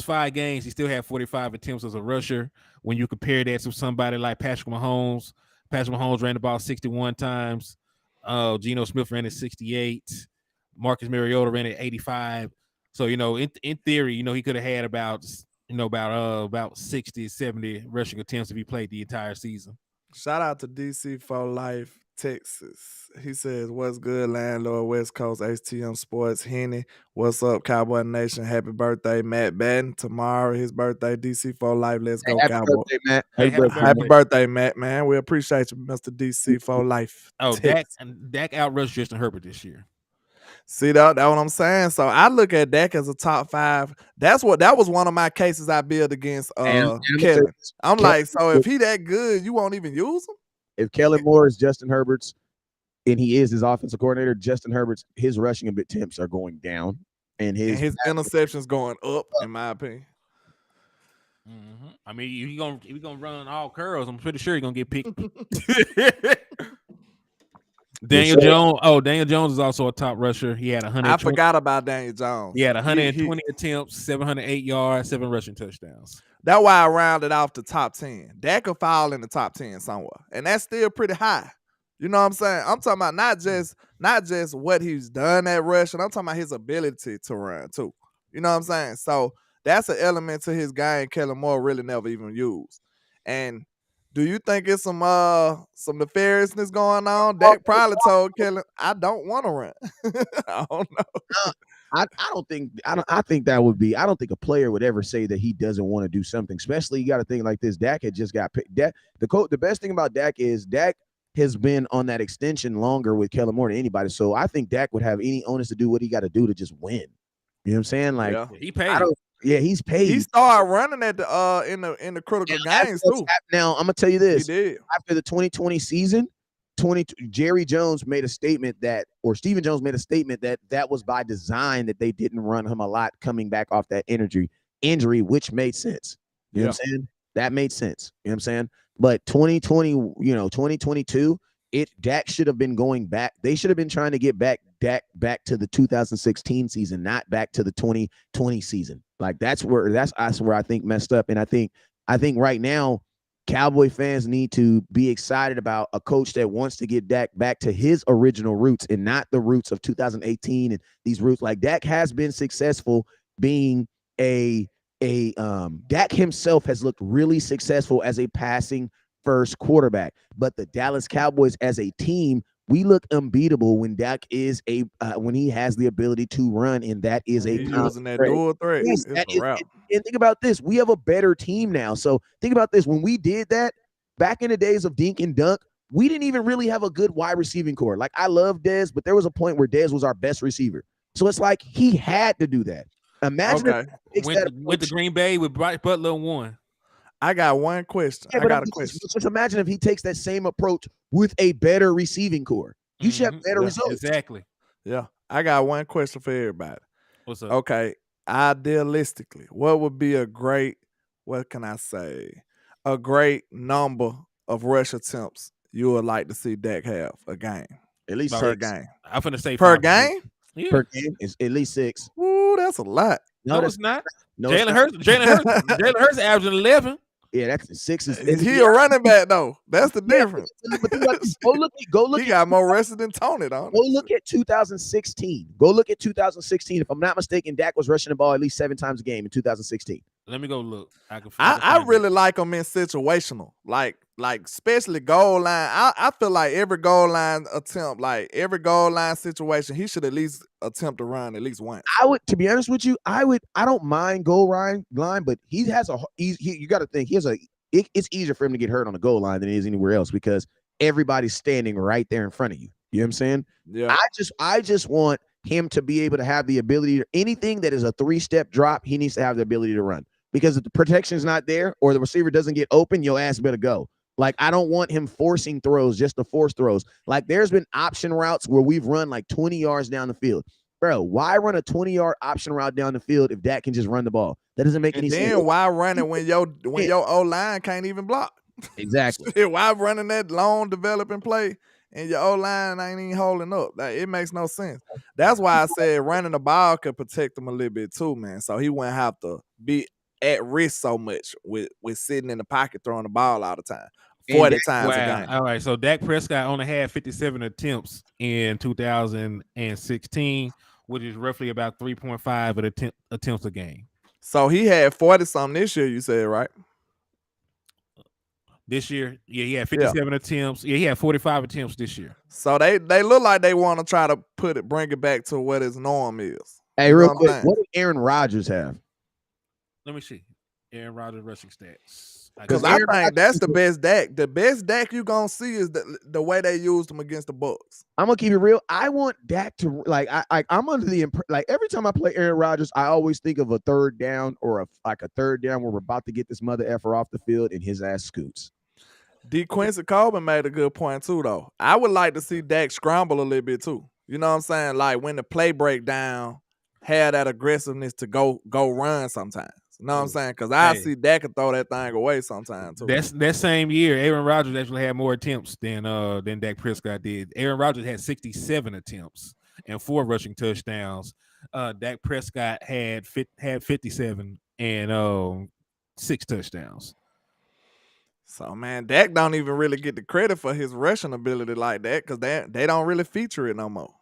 5 games. He still had 45 attempts as a rusher. When you compare that to somebody like Patrick Mahomes ran the ball 61 times. Geno Smith ran at 68. Marcus Mariota ran at 85. So, in theory, he could have had about 60, 70 rushing attempts if he played the entire season. Shout out to DC for Life, Texas. He says, "What's good, landlord? West Coast HTM Sports. Henny, what's up, Cowboy Nation? Happy birthday, Matt Batten. Tomorrow, his birthday. DC for Life. Let's go, happy Cowboy. Birthday, Matt. Happy birthday, Matt. Man, we appreciate you, Mr. DC for Life. Oh, Dak outrushed Justin Herbert this year. See that what I'm saying? So I look at Dak as a top 5. That was one of my cases I built against Kellen. I'm like, so if he that good, you won't even use him? If Kellen Moore is Justin Herbert's, and he is his offensive coordinator, Justin Herbert's, his rushing attempts are going down, and his interceptions going up, in my opinion. Mm-hmm. I mean, if he gonna run all curls, I'm pretty sure he's gonna get picked. Daniel Jones is also a top rusher. He had 100. I forgot about Daniel Jones. He had 120 attempts, 708 yards, 7 rushing touchdowns. That's why I rounded off the top 10. Dak could fall in the top 10 somewhere, and that's still pretty high. You know what I'm saying? I'm talking about not just what he's done at rushing. I'm talking about his ability to run too. You know what I'm saying? So that's an element to his game Kellen Moore really never even used. And do you think it's some nefariousness going on? Dak probably told Kellen, "I don't want to run." I don't know. I think that would be. I don't think a player would ever say that he doesn't want to do something. Especially, you got to think like this. Dak had just got picked. The best thing about Dak is Dak has been on that extension longer with Kellen Moore than anybody. So I think Dak would have any onus to do what he got to do to just win. You know what I'm saying? Like, he paid. He's paid. He started running at the in the critical games too. Now I'm gonna tell you this: he did. after the 2020 season, Jerry Jones made a statement or Stephen Jones made a statement that was by design, that they didn't run him a lot coming back off that injury, which made sense. You know what I'm saying? That made sense. You know what I'm saying? But 2022, Dak should have been going back. They should have been trying to get Dak back to the 2016 season, not back to the 2020 season. Like that's where I think messed up. And I think right now, Cowboy fans need to be excited about a coach that wants to get Dak back to his original roots and not the roots of 2018 and these roots. Like Dak has been successful being Dak himself has looked really successful as a passing first quarterback, but the Dallas Cowboys as a team, we look unbeatable when Dak is when he has the ability to run, and that is using that dual threat. Yes, and think about this: we have a better team now. So think about this: when we did that back in the days of Dink and Dunk, we didn't even really have a good wide receiving core. Like I love Dez, but there was a point where Dez was our best receiver. So it's like he had to do that. Imagine went to Green Bay with Bryce Butler won. I got one question. I got a question. Just imagine if he takes that same approach with a better receiving core. You should have better results. Exactly. Yeah. I got one question for everybody. What's up? Okay. Idealistically, what would be a great number of rush attempts you would like to see Dak have a game? At least per 6. game. I'm finna say per 5. game? Yeah. Per game is at least 6. Ooh, that's a lot. No, it's not. No, Jalen Hurts averaging 11. Yeah, that's 6. Is he a running back though? That's the difference. But go look. He got more rushes than Tony, don't he? Go look at 2016. Go look at 2016. If I'm not mistaken, Dak was rushing the ball at least 7 times a game in 2016. Let me go look. I really like him in situational, like especially goal line. I feel like every goal line attempt, like every goal line situation, he should at least attempt to run at least once. To be honest with you, I don't mind goal line, but you got to think it's easier for him to get hurt on the goal line than it is anywhere else because everybody's standing right there in front of you. You know what I'm saying? Yeah. I just want him to be able to have the ability to, anything that is a 3-step drop, he needs to have the ability to run. Because if the protection is not there or the receiver doesn't get open, your ass better go. Like, I don't want him forcing throws just to force throws. Like, there's been option routes where we've run like 20 yards down the field. Bro, why run a 20-yard option route down the field if Dak can just run the ball? That doesn't make any sense. Then why run it when your O-line can't even block? Exactly. Why running that long developing play and your O-line ain't even holding up? Like, it makes no sense. That's why I said running the ball could protect him a little bit too, man. So he wouldn't have to be at risk so much with sitting in the pocket throwing the ball all the time. 40 times a game. All right, so Dak Prescott only had 57 attempts in 2016, which is roughly about 3.5 attempts a game. So he had 40-something this year, you said, right? This year, yeah, he had 57 attempts. Yeah, he had 45 attempts this year. So they look like they want to try to bring it back to what his norm is. Hey, real quick, what did Aaron Rodgers have? Let me see. Aaron Rodgers rushing stats. Because I think that's the best Dak. The best Dak you gonna see is the way they used him against the Bucs. I'm gonna keep it real. I want Dak to I'm under the every time I play Aaron Rodgers, I always think of a third down or a third down where we're about to get this mother effer off the field and his ass scoots. D. Quincy Coleman made a good point too, though. I would like to see Dak scramble a little bit too. You know what I'm saying? Like when the play break down, have that aggressiveness to go run sometimes. You know what I'm saying? Because I see Dak can throw that thing away sometimes too. That same year, Aaron Rodgers actually had more attempts than Dak Prescott did. Aaron Rodgers had 67 attempts and 4 rushing touchdowns. Dak Prescott had 57 and 6 touchdowns. So man, Dak don't even really get the credit for his rushing ability like that because they don't really feature it no more.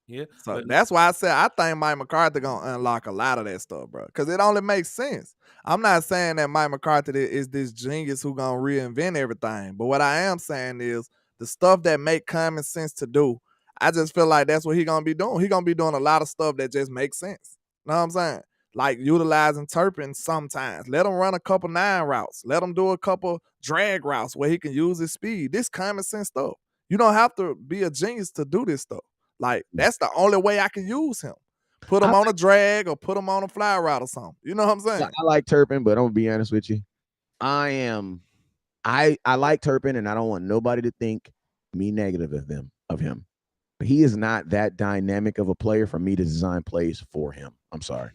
Yeah. So that's why I said I think Mike McCarthy gonna unlock a lot of that stuff, bro. Because it only makes sense. I'm not saying that Mike McCarthy is this genius who gonna reinvent everything. But what I am saying is the stuff that make common sense to do, I just feel like that's what he gonna be doing. He gonna be doing a lot of stuff that just makes sense. You know what I'm saying? Like utilizing Turpin sometimes. Let him run a couple 9 routes. Let him do a couple drag routes where he can use his speed. This common sense stuff. You don't have to be a genius to do this stuff. Like, that's the only way I can use him. Put him on a drag or put him on a fly route or something. You know what I'm saying? I like Turpin, but I'm gonna be honest with you. I like Turpin, and I don't want nobody to think me negative of him. He is not that dynamic of a player for me to design plays for him. I'm sorry.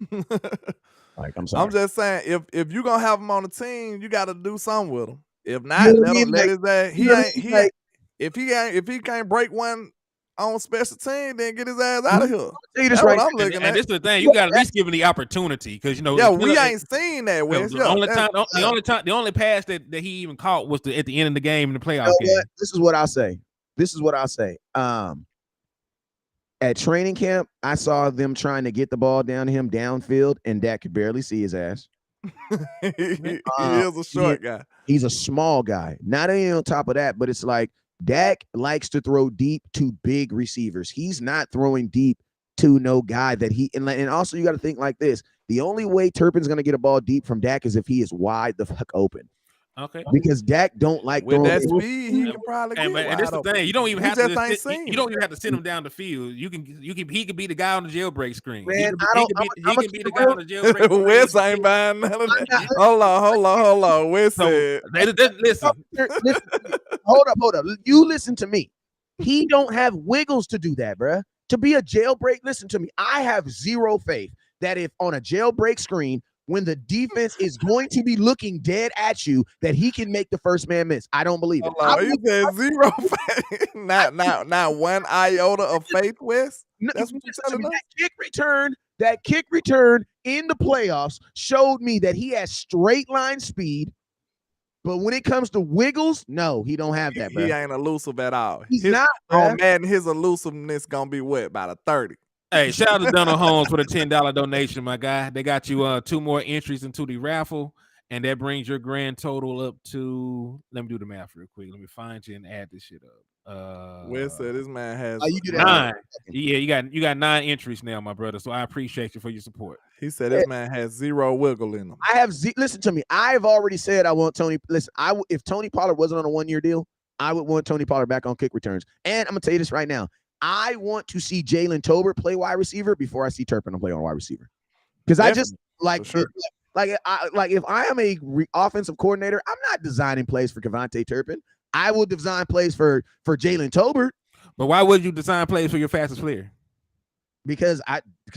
Like, I'm sorry. I'm just saying, if you're gonna have him on the team, you got to do something with him. If not, You know what I let him mean? let Like, his ass. you know what I mean? Like, If he can't break one on special team, then get his ass out of here. I'll tell you this That's right what I'm now. looking And at. this is the thing, you got to at least give him the opportunity because Yeah, we ain't seen that. Wes. The only pass that he even caught was at the end of the game in the playoff game. What? This is what I'll say. At training camp, I saw them trying to get the ball down to him downfield, and Dak could barely see his ass. He is a short guy. He's a small guy. Not only on top of that, but it's like Dak likes to throw deep to big receivers. He's not throwing deep to no guy that and also you got to think like this. The only way Turpin's going to get a ball deep from Dak is if he is wide the fuck open. Okay. Because Dak don't like with throwing that speed, he can probably get and this the thing. You don't even have to send him down the field. He can be the guy on the jailbreak screen. Man, he can be the guy on the jailbreak screen. Wes ain't buying none of that. Hold on. Wes said, listen. Hold up. You listen to me. He don't have wiggles to do that, bruh. To be a jailbreak, listen to me. I have zero faith that if on a jailbreak screen, when the defense is going to be looking dead at you, that he can make the first man miss. I don't believe it. You said zero faith. not one iota of faith, Wes. That's what you're telling us. That kick return in the playoffs showed me that he has straight line speed. But when it comes to wiggles, no, he don't have that, bro. He ain't elusive at all. He's not, bro. Man, his elusiveness gonna be what, about a 30. Hey, shout out to Donald Holmes for the $10 donation, my guy. They got you 2 more entries into the raffle, and that brings your grand total up to. Let me do the math real quick. Let me find you and add this shit up. Wes said this man has you do that 9. Yeah, you got 9 entries now, my brother. So I appreciate you for your support. He said this man has zero wiggle in him. Listen to me. I've already said I want Tony. Listen, if Tony Pollard wasn't on a 1-year deal, I would want Tony Pollard back on kick returns. And I'm gonna tell you this right now. I want to see Jalen Tolbert play wide receiver before I see Turpin play on wide receiver. Because I just like, if I am a offensive coordinator, I'm not designing plays for Kavontae Turpin. I will design plays for Jalen Tolbert. But why would you design plays for your fastest player? Because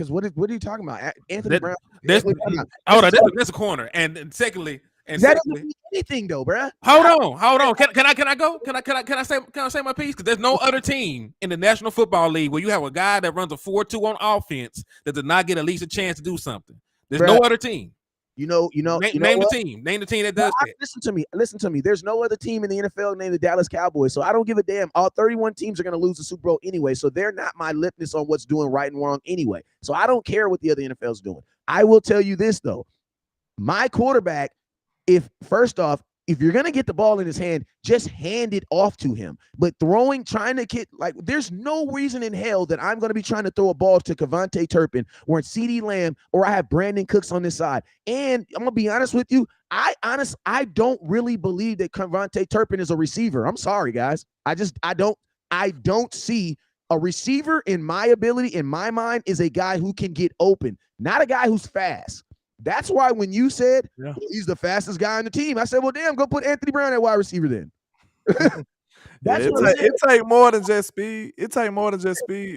what are you talking about? Anthony Brown. That's a corner. And secondly. That doesn't mean anything though, bro. Hold on. Can I go? Can I say my piece? Because there's no other team in the National Football League where you have a guy that runs a 4-2 on offense that does not get at least a chance to do something. There's no other team. Name the team. Name the team that does that. Listen to me. There's no other team in the NFL named the Dallas Cowboys. So I don't give a damn. All 31 teams are going to lose the Super Bowl anyway. So they're not my litmus on what's doing right and wrong anyway. So I don't care what the other NFL is doing. I will tell you this though. My quarterback, if you're going to get the ball in his hand, just hand it off to him. But trying to get, there's no reason in hell that I'm going to be trying to throw a ball to Kavontae Turpin or CeeDee Lamb, or I have Brandon Cooks on this side. And I'm going to be honest with you. I don't really believe that Kavontae Turpin is a receiver. I'm sorry, guys. I don't see a receiver in my mind is a guy who can get open, not a guy who's fast. That's why when you said he's the fastest guy on the team, I said, well, damn, go put Anthony Brown at wide receiver then. It take more than just speed.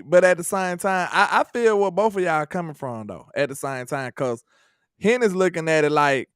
But at the same time, I feel where both of y'all are coming from, though, at the same time, because Hen is looking at it like,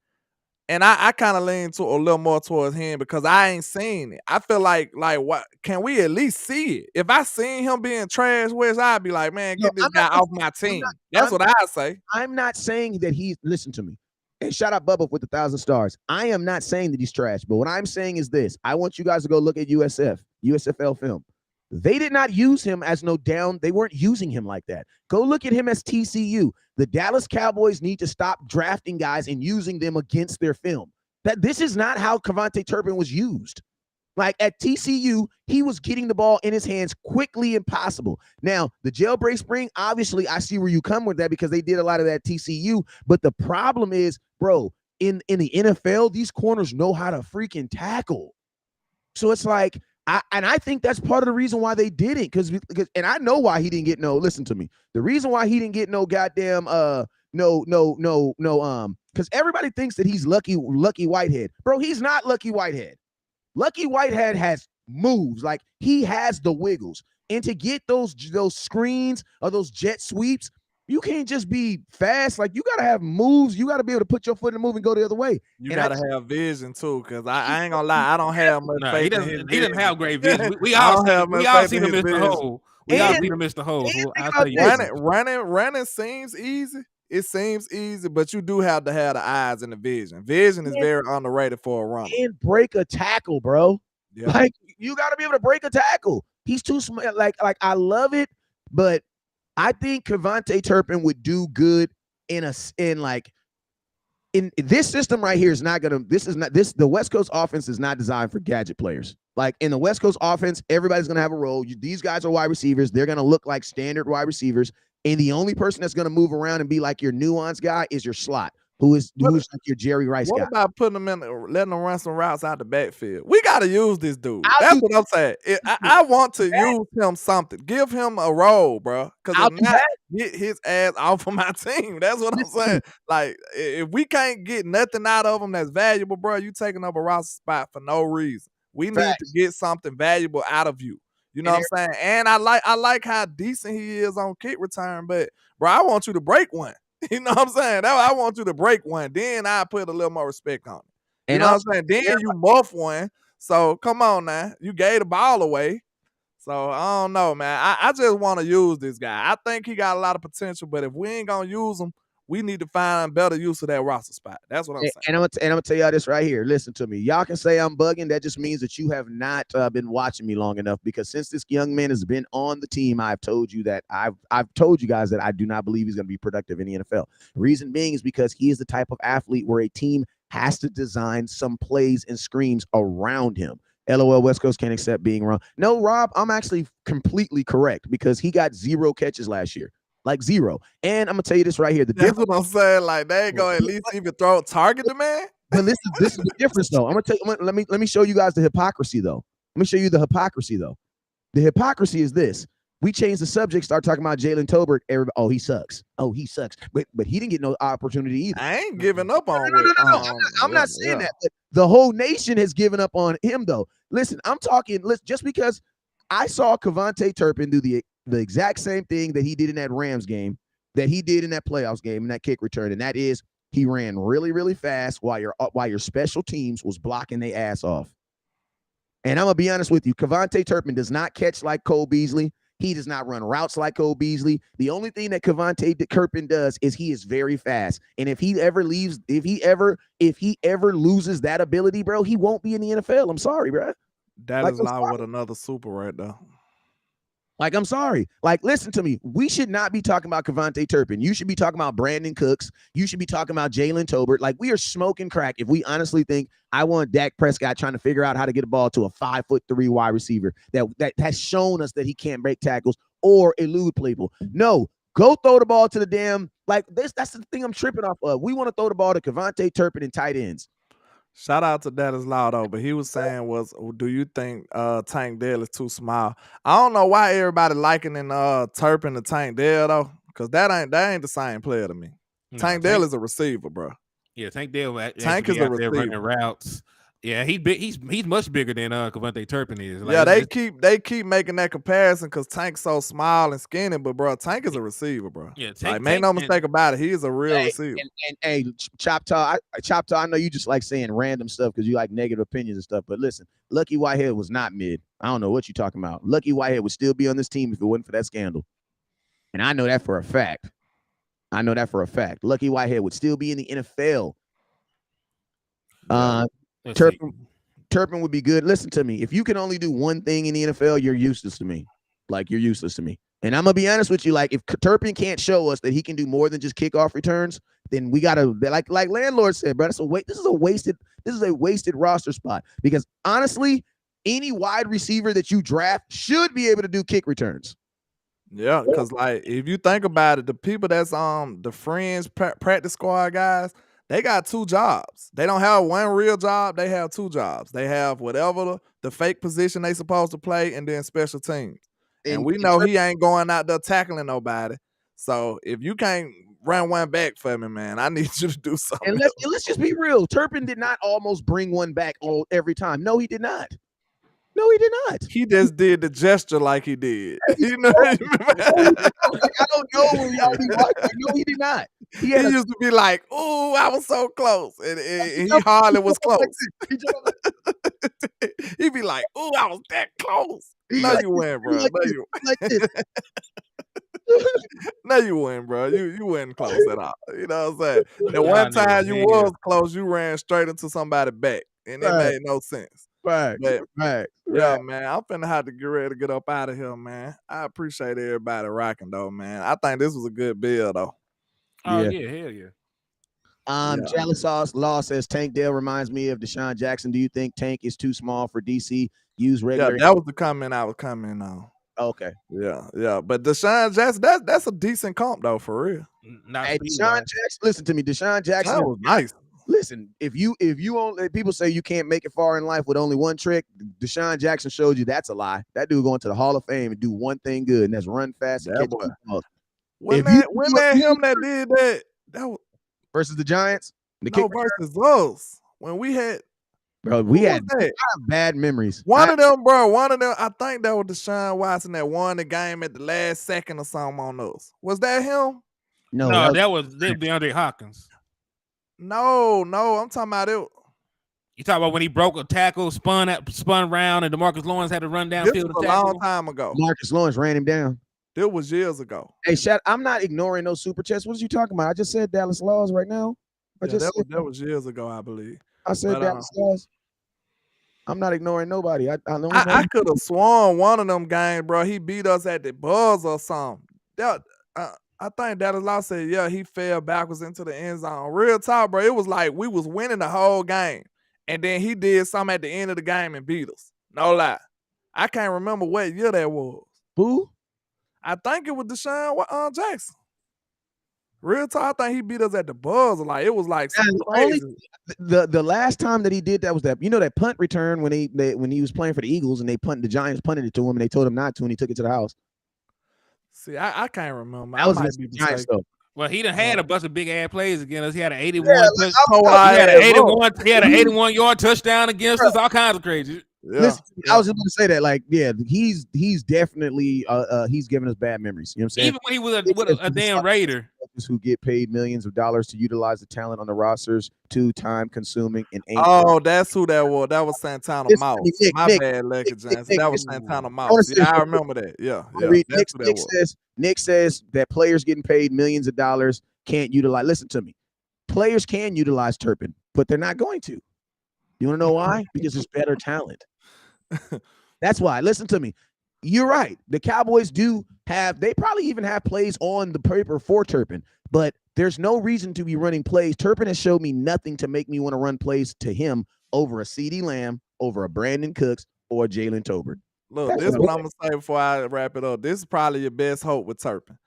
and I kind of lean to a little more towards him because I ain't seen it. I feel like what can we at least see it? If I seen him being trash, Wes, I'd be like, man, get this guy off my team. That's what I say. I'm not saying that listen to me. And shout out Bubba with 1,000 stars. I am not saying that he's trash, but what I'm saying is this. I want you guys to go look at USFL film. They did not use him as they weren't using him like that. Go look at him as TCU. The Dallas Cowboys need to stop drafting guys and using them against their film. This is not how Kavontae Turpin was used. Like at TCU, he was getting the ball in his hands quickly and possible. Now, the jailbreak spring, obviously, I see where you come with that because they did a lot of that TCU. But the problem is, bro, in the NFL, these corners know how to freaking tackle. So it's like, I think that's part of the reason why they did it, because and I know why he didn't get listen to me. The reason why he didn't get no goddamn because everybody thinks that he's Lucky Whitehead. Bro, he's not Lucky Whitehead. Lucky Whitehead has moves. Like, he has the wiggles. And to get those screens or those jet sweeps, you can't just be fast. Like, you got to have moves. You got to be able to put your foot in the move and go the other way. You got to have vision, too, because I ain't going to lie. I don't have much faith in his vision. He doesn't have great vision. We all see him miss the hole. We all see him miss the hole. So I'll tell you running seems easy. It seems easy, but you do have to have the eyes and the vision. Vision is very underrated for a runner. And break a tackle, bro. Yeah. Like, you got to be able to break a tackle. He's too smart. Like I love it, but I think Kavontae Turpin would do good in this system right here. The West Coast offense is not designed for gadget players. Like, in the West Coast offense, everybody's going to have a role. These guys are wide receivers. They're going to look like standard wide receivers. And the only person that's going to move around and be like your nuanced guy is your slot, who's like your Jerry Rice guy. What about putting them letting them run some routes out the backfield? We got to use this dude. That's what I'm saying. I want to use him something. Give him a role, bro. Because if not, get his ass off of my team. That's what I'm saying. Like, if we can't get nothing out of him that's valuable, bro, you taking up a roster spot for no reason. We need to get something valuable out of you. You know what I'm saying? And I like how decent he is on kick return, but bro, I want you to break one. You know what I'm saying? I want you to break one. Then I put a little more respect on it. You know what I'm saying? Then you muff one. So come on now. You gave the ball away. So I don't know, man. I just want to use this guy. I think he got a lot of potential, but if we ain't gonna use him, we need to find better use of that roster spot. That's what I'm saying. And I'm gonna tell y'all this right here. Listen to me. Y'all can say I'm bugging. That just means that you have not been watching me long enough, because since this young man has been on the team, I've told you that I've told you guys that I do not believe he's going to be productive in the NFL. Reason being is because he is the type of athlete where a team has to design some plays and screens around him. LOL, West Coast can't accept being wrong. No, Rob, I'm actually completely correct, because he got 0 catches last year. Like 0. And I'm gonna tell you this right here. That's what I'm saying. Like, they ain't gonna at least even target the man. But this is the difference, though. I'm gonna tell you. Let me show you guys the hypocrisy, though. Let me show you the hypocrisy, though. The hypocrisy is this: we change the subject, start talking about Jalen Tolbert. Everybody, oh, he sucks. Oh, he sucks. But he didn't get no opportunity either. I ain't giving up on. No. I'm not saying that. But the whole nation has given up on him, though. Listen, I'm talking. Listen, just because I saw Kavontae Turpin do the exact same thing that he did in that Rams game, that he did in that playoffs game, in that kick return, and that is he ran really, really fast while your special teams was blocking their ass off. And I'm gonna be honest with you, Kavontae Turpin does not catch like Cole Beasley. He does not run routes like Cole Beasley. The only thing that Kavontae Turpin does is he is very fast. And if he ever loses that ability, bro, he won't be in the NFL. I'm sorry, bro. That is not with another super right there. Like, I'm sorry. Like, listen to me. We should not be talking about Kavontae Turpin. You should be talking about Brandon Cooks. You should be talking about Jalen Tolbert. Like, we are smoking crack if we honestly think I want Dak Prescott trying to figure out how to get a ball to a 5'3" wide receiver that has shown us that he can't break tackles or elude people. No, go throw the ball to the damn, like, this. That's the thing I'm tripping off of. We want to throw the ball to Kavontae Turpin and tight ends. Shout out to Dallas Loud, but he was saying do you think Tank Dell is too small? I don't know why everybody likening Turpin to Tank Dell, though, because that ain't the same player to me. No, Tank Dell is a receiver, bro. Yeah, Tank Dell Tank is a receiver running routes. Yeah, he's big. He's much bigger than Kavontae Turpin is. Like, yeah, they keep making that comparison because Tank's so small and skinny, but bro, Tank is a receiver, bro. Yeah, make no mistake about it. He is a real receiver. And Chop Talk, I know you just like saying random stuff because you like negative opinions and stuff. But listen, Lucky Whitehead was not mid. I don't know what you're talking about. Lucky Whitehead would still be on this team if it wasn't for that scandal, and I know that for a fact. Lucky Whitehead would still be in the NFL. Turpin would be good. Listen to me. If you can only do one thing in the NFL, you're useless to me. Like, you're useless to me. And I'm gonna be honest with you. Like, if Turpin can't show us that he can do more than just kickoff returns, then we gotta, like Landlord said, bro. This is a wasted roster spot. Because honestly, any wide receiver that you draft should be able to do kick returns. Yeah, because like if you think about it, the people that's the fringe practice squad guys, they got 2 jobs. They don't have one real job. They have 2 jobs. They have whatever the fake position they supposed to play, and then special teams. And we know he ain't going out there tackling nobody. So if you can't run one back for me, man. I need you to do something. And let's just be real. Turpin did not almost bring one back every time. No, he did not. No, he did not. He just did the gesture like he did. You know, I don't know when y'all be watching. No, he did not. He used to be like, "Ooh, I was so close," and he hardly was close. He'd be like, "Ooh, I was that close." No, you weren't, bro. No, you like this. No, you weren't, bro. You weren't close at all. You know what I'm saying? The one time you was close, you ran straight into somebody back, and it made no sense. Right. Yeah, man, I'm finna have to get ready to get up out of here, man. I appreciate everybody rocking, though, man. I think this was a good bill, though. Oh, yeah, hell yeah. Jealous Sauce Law says Tank Dale reminds me of Deshaun Jackson. Do you think Tank is too small for DC? Use regular. Yeah, that was the comment I was coming on. Okay. Yeah. But Deshaun Jackson, that's a decent comp though, for real. Hey, Deshaun Jackson, listen to me. Deshaun Jackson was nice. Listen, if you only people say you can't make it far in life with only one trick, Deshaun Jackson showed you that's a lie. That dude going to the Hall of Fame and do one thing good, and that's run fast and catch balls. When that him that did that was versus the Giants? Versus us. When we had we had bad memories. One of them, I think that was Deshaun Watson that won the game at the last second or something on us. Was that him? No, that was DeAndre Hopkins. No, I'm talking about it. You talking about when he broke a tackle, spun around, and DeMarcus Lawrence had to run downfield to tackle? A long time ago. Marcus Lawrence ran him down. It was years ago. Hey, I'm not ignoring those super chats. What are you talking about? I just said Dallas Laws right now. That was years ago, I believe. I said Dallas Laws. I'm not ignoring nobody. I could have sworn one of them games, bro. He beat us at the buzz or something. I think Dallas Law said, yeah, he fell backwards into the end zone. Real talk, bro. It was like we was winning the whole game, and then he did something at the end of the game and beat us. No lie. I can't remember what year that was. Who? I think it was Deshaun Jackson. Real talk, I think he beat us at the buzz. Like it was like crazy. The last time that he did that was that punt return when he was playing for the Eagles and the Giants punted it to him and they told him not to and he took it to the house. See, I can't remember. That was the Giants though. Well, he done had a bunch of big ass plays against us. He had an 81 he had an 81-yard touchdown against us. All kinds of crazy. Yeah. Listen, I was just going to say that, like, yeah, he's definitely he's giving us bad memories. You know what I'm saying? Even when he was with a damn Raider. Who get paid millions of dollars to utilize the talent on the rosters, too time consuming and that's who that was. That was Santana Mouse. My bad, Lucky Johnson. That was Santana Mouse. Yeah, I remember that. Yeah. Nick says that players getting paid millions of dollars can't utilize. Listen to me. Players can utilize Turpin, but they're not going to. You want to know why? Because it's better talent. That's why. Listen to me. You're right. The Cowboys they probably even have plays on the paper for Turpin, but there's no reason to be running plays. Turpin has showed me nothing to make me want to run plays to him over a CeeDee Lamb, over a Brandon Cooks, or a Jalen Tolbert. Look, this is what I'm going to say before I wrap it up. This is probably your best hope with Turpin.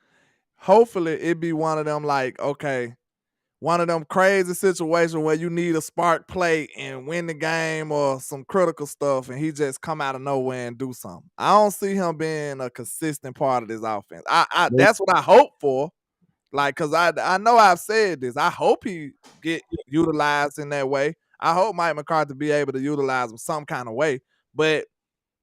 Hopefully, it be one of them one of them crazy situations where you need a spark play and win the game or some critical stuff, and he just come out of nowhere and do something. I don't see him being a consistent part of this offense. That's what I hope for. Like, because I know I've said this. I hope he get utilized in that way. I hope Mike McCarthy be able to utilize him some kind of way. But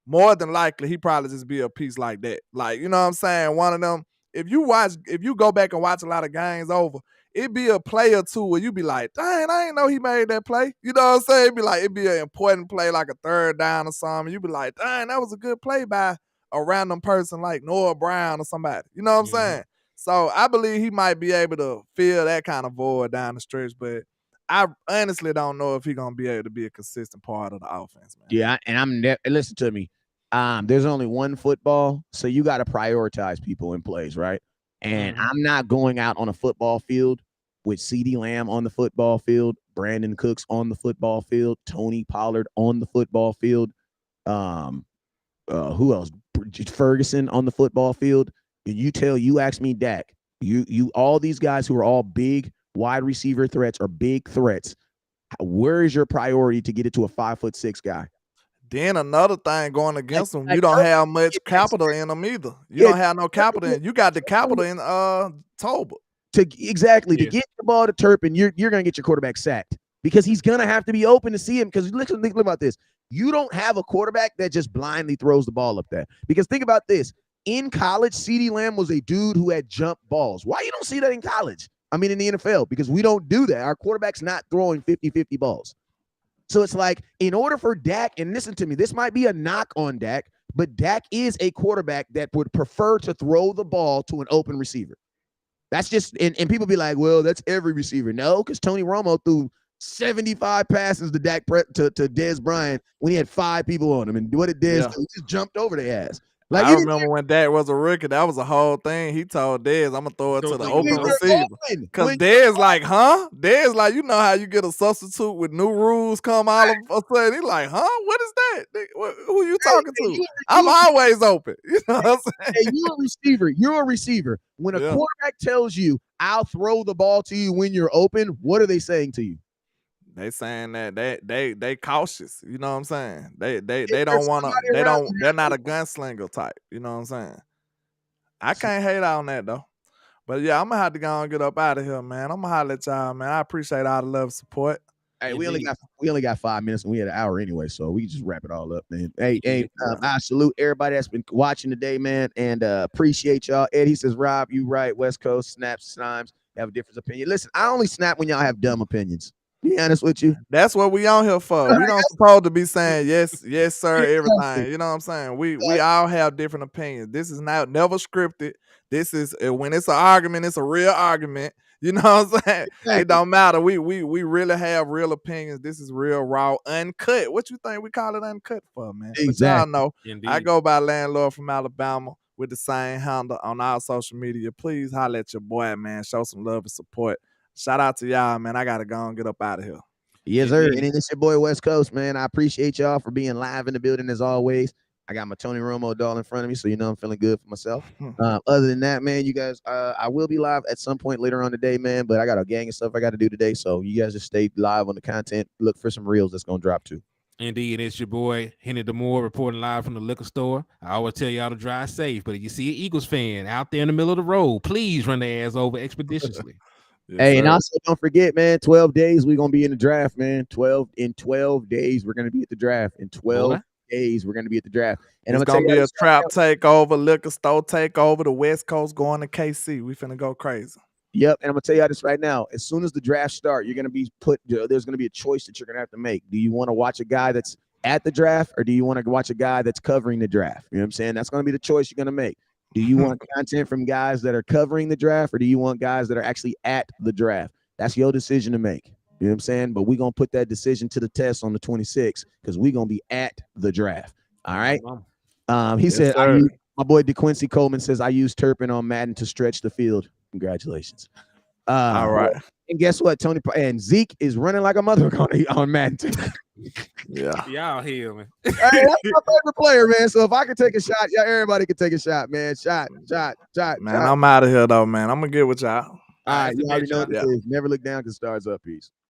more than likely, he probably just be a piece like that. Like, you know what I'm saying? One of them, if you go back and watch a lot of games over, it'd be a play or two where you be like, dang, I didn't know he made that play. You know what I'm saying? It'd be an important play, like a third down or something. You'd be like, dang, that was a good play by a random person like Noah Brown or somebody. You know what I'm saying? So I believe he might be able to fill that kind of void down the stretch, but I honestly don't know if he's going to be able to be a consistent part of the offense, man. Yeah, and listen to me. There's only one football, so you got to prioritize people in plays, right? And I'm not going out on a football field with CeeDee Lamb on the football field, Brandon Cooks on the football field, Tony Pollard on the football field, who else? Ferguson on the football field. You ask me, Dak, you all these guys who are all big wide receiver threats or big threats. Where is your priority to get it to a 5'6" guy? Then another thing going against them, you don't have much capital in them either. You don't have no capital in. You got the capital in Tolbert. to get the ball to Turpin, you're going to get your quarterback sacked because he's going to have to be open to see him. Because think about this. You don't have a quarterback that just blindly throws the ball up there. Because think about this. In college, CeeDee Lamb was a dude who had jump balls. Why you don't see that in college? I mean, in the NFL, because we don't do that. Our quarterback's not throwing 50-50 balls. So it's like, in order for Dak, and listen to me, this might be a knock on Dak, but Dak is a quarterback that would prefer to throw the ball to an open receiver. That's just, and people be like, well, that's every receiver. No, because Tony Romo threw 75 passes to Dez Bryant when he had 5 people on him. And what did Dez do? He just jumped over their ass. Like, I remember when Dak was a rookie, that was a whole thing. He told Dez, I'm going to throw it to the open receiver. Because Dez like, huh? Dez like, you know how you get a substitute with new rules come all of a sudden. He's like, huh? What is that? Who you talking to? I'm always open. You know what I'm saying? Hey, you're a receiver. When a quarterback tells you, I'll throw the ball to you when you're open, what are they saying to you? They saying that they cautious, you know what I'm saying? They don't want to, they're not a gunslinger type, you know what I'm saying? I can't hate on that though. But yeah, I'm gonna have to go and get up out of here, man. I'm gonna holler at y'all, man. I appreciate all the love and support. Hey, we only got 5 minutes and we had an hour anyway, so we can just wrap it all up, man. Hey, I salute everybody that's been watching today, man, and appreciate y'all. Ed, he says, Rob, you right, West Coast, snaps, snimes, have a different opinion. Listen, I only snap when y'all have dumb opinions. Be honest with you. That's what we on here for. We don't supposed to be saying yes, sir, everything. You know what I'm saying? We all have different opinions. This is never scripted. This is when it's an argument, it's a real argument. You know what I'm saying? Exactly. It don't matter. We really have real opinions. This is real raw, uncut. What you think we call it uncut for, man? Exactly. But y'all know, indeed. I go by Landlord from Alabama with the same handle on our social media. Please holler at your boy, man. Show some love and support. Shout out to y'all, man. I got to go and get up out of here. Yes, sir. And it's your boy, West Coast, man. I appreciate y'all for being live in the building as always. I got my Tony Romo doll in front of me, so you know I'm feeling good for myself. Other than that, man, you guys, I will be live at some point later on today, man, but I got a gang of stuff I got to do today, so you guys just stay live on the content. Look for some reels that's going to drop too. Indeed, it's your boy, Henny DeMoore, reporting live from the liquor store. I always tell y'all to drive safe, but if you see an Eagles fan out there in the middle of the road, please run their ass over expeditiously. Yes, hey, sir. And also don't forget, man, 12 days we're going to be in the draft, man. 12 days we're going to be at the draft. In 12 days we're going to be at the draft. And it's going to be a trap takeover, liquor store takeover, the West Coast going to KC. We finna go crazy. Yep, and I'm going to tell y'all this right now. As soon as the draft starts, you're going to be there's going to be a choice that you're going to have to make. Do you want to watch a guy that's at the draft or do you want to watch a guy that's covering the draft? You know what I'm saying? That's going to be the choice you're going to make. Do you want content from guys that are covering the draft or do you want guys that are actually at the draft? That's your decision to make. You know what I'm saying? But we're going to put that decision to the test on the 26th because we're going to be at the draft. All right? He said, my boy DeQuincy Coleman says, I use Turpin on Madden to stretch the field. Congratulations. All right. And guess what? Tony and Zeke is running like a mother on Madden. Yeah. Y'all here, man. Hey, that's my favorite player, man. So if I can take a shot, everybody can take a shot, man. Shot. Man, I'm out of here, though, man. I'm going to get with y'all. All right. You already know what it is. Never look down because stars up. Peace.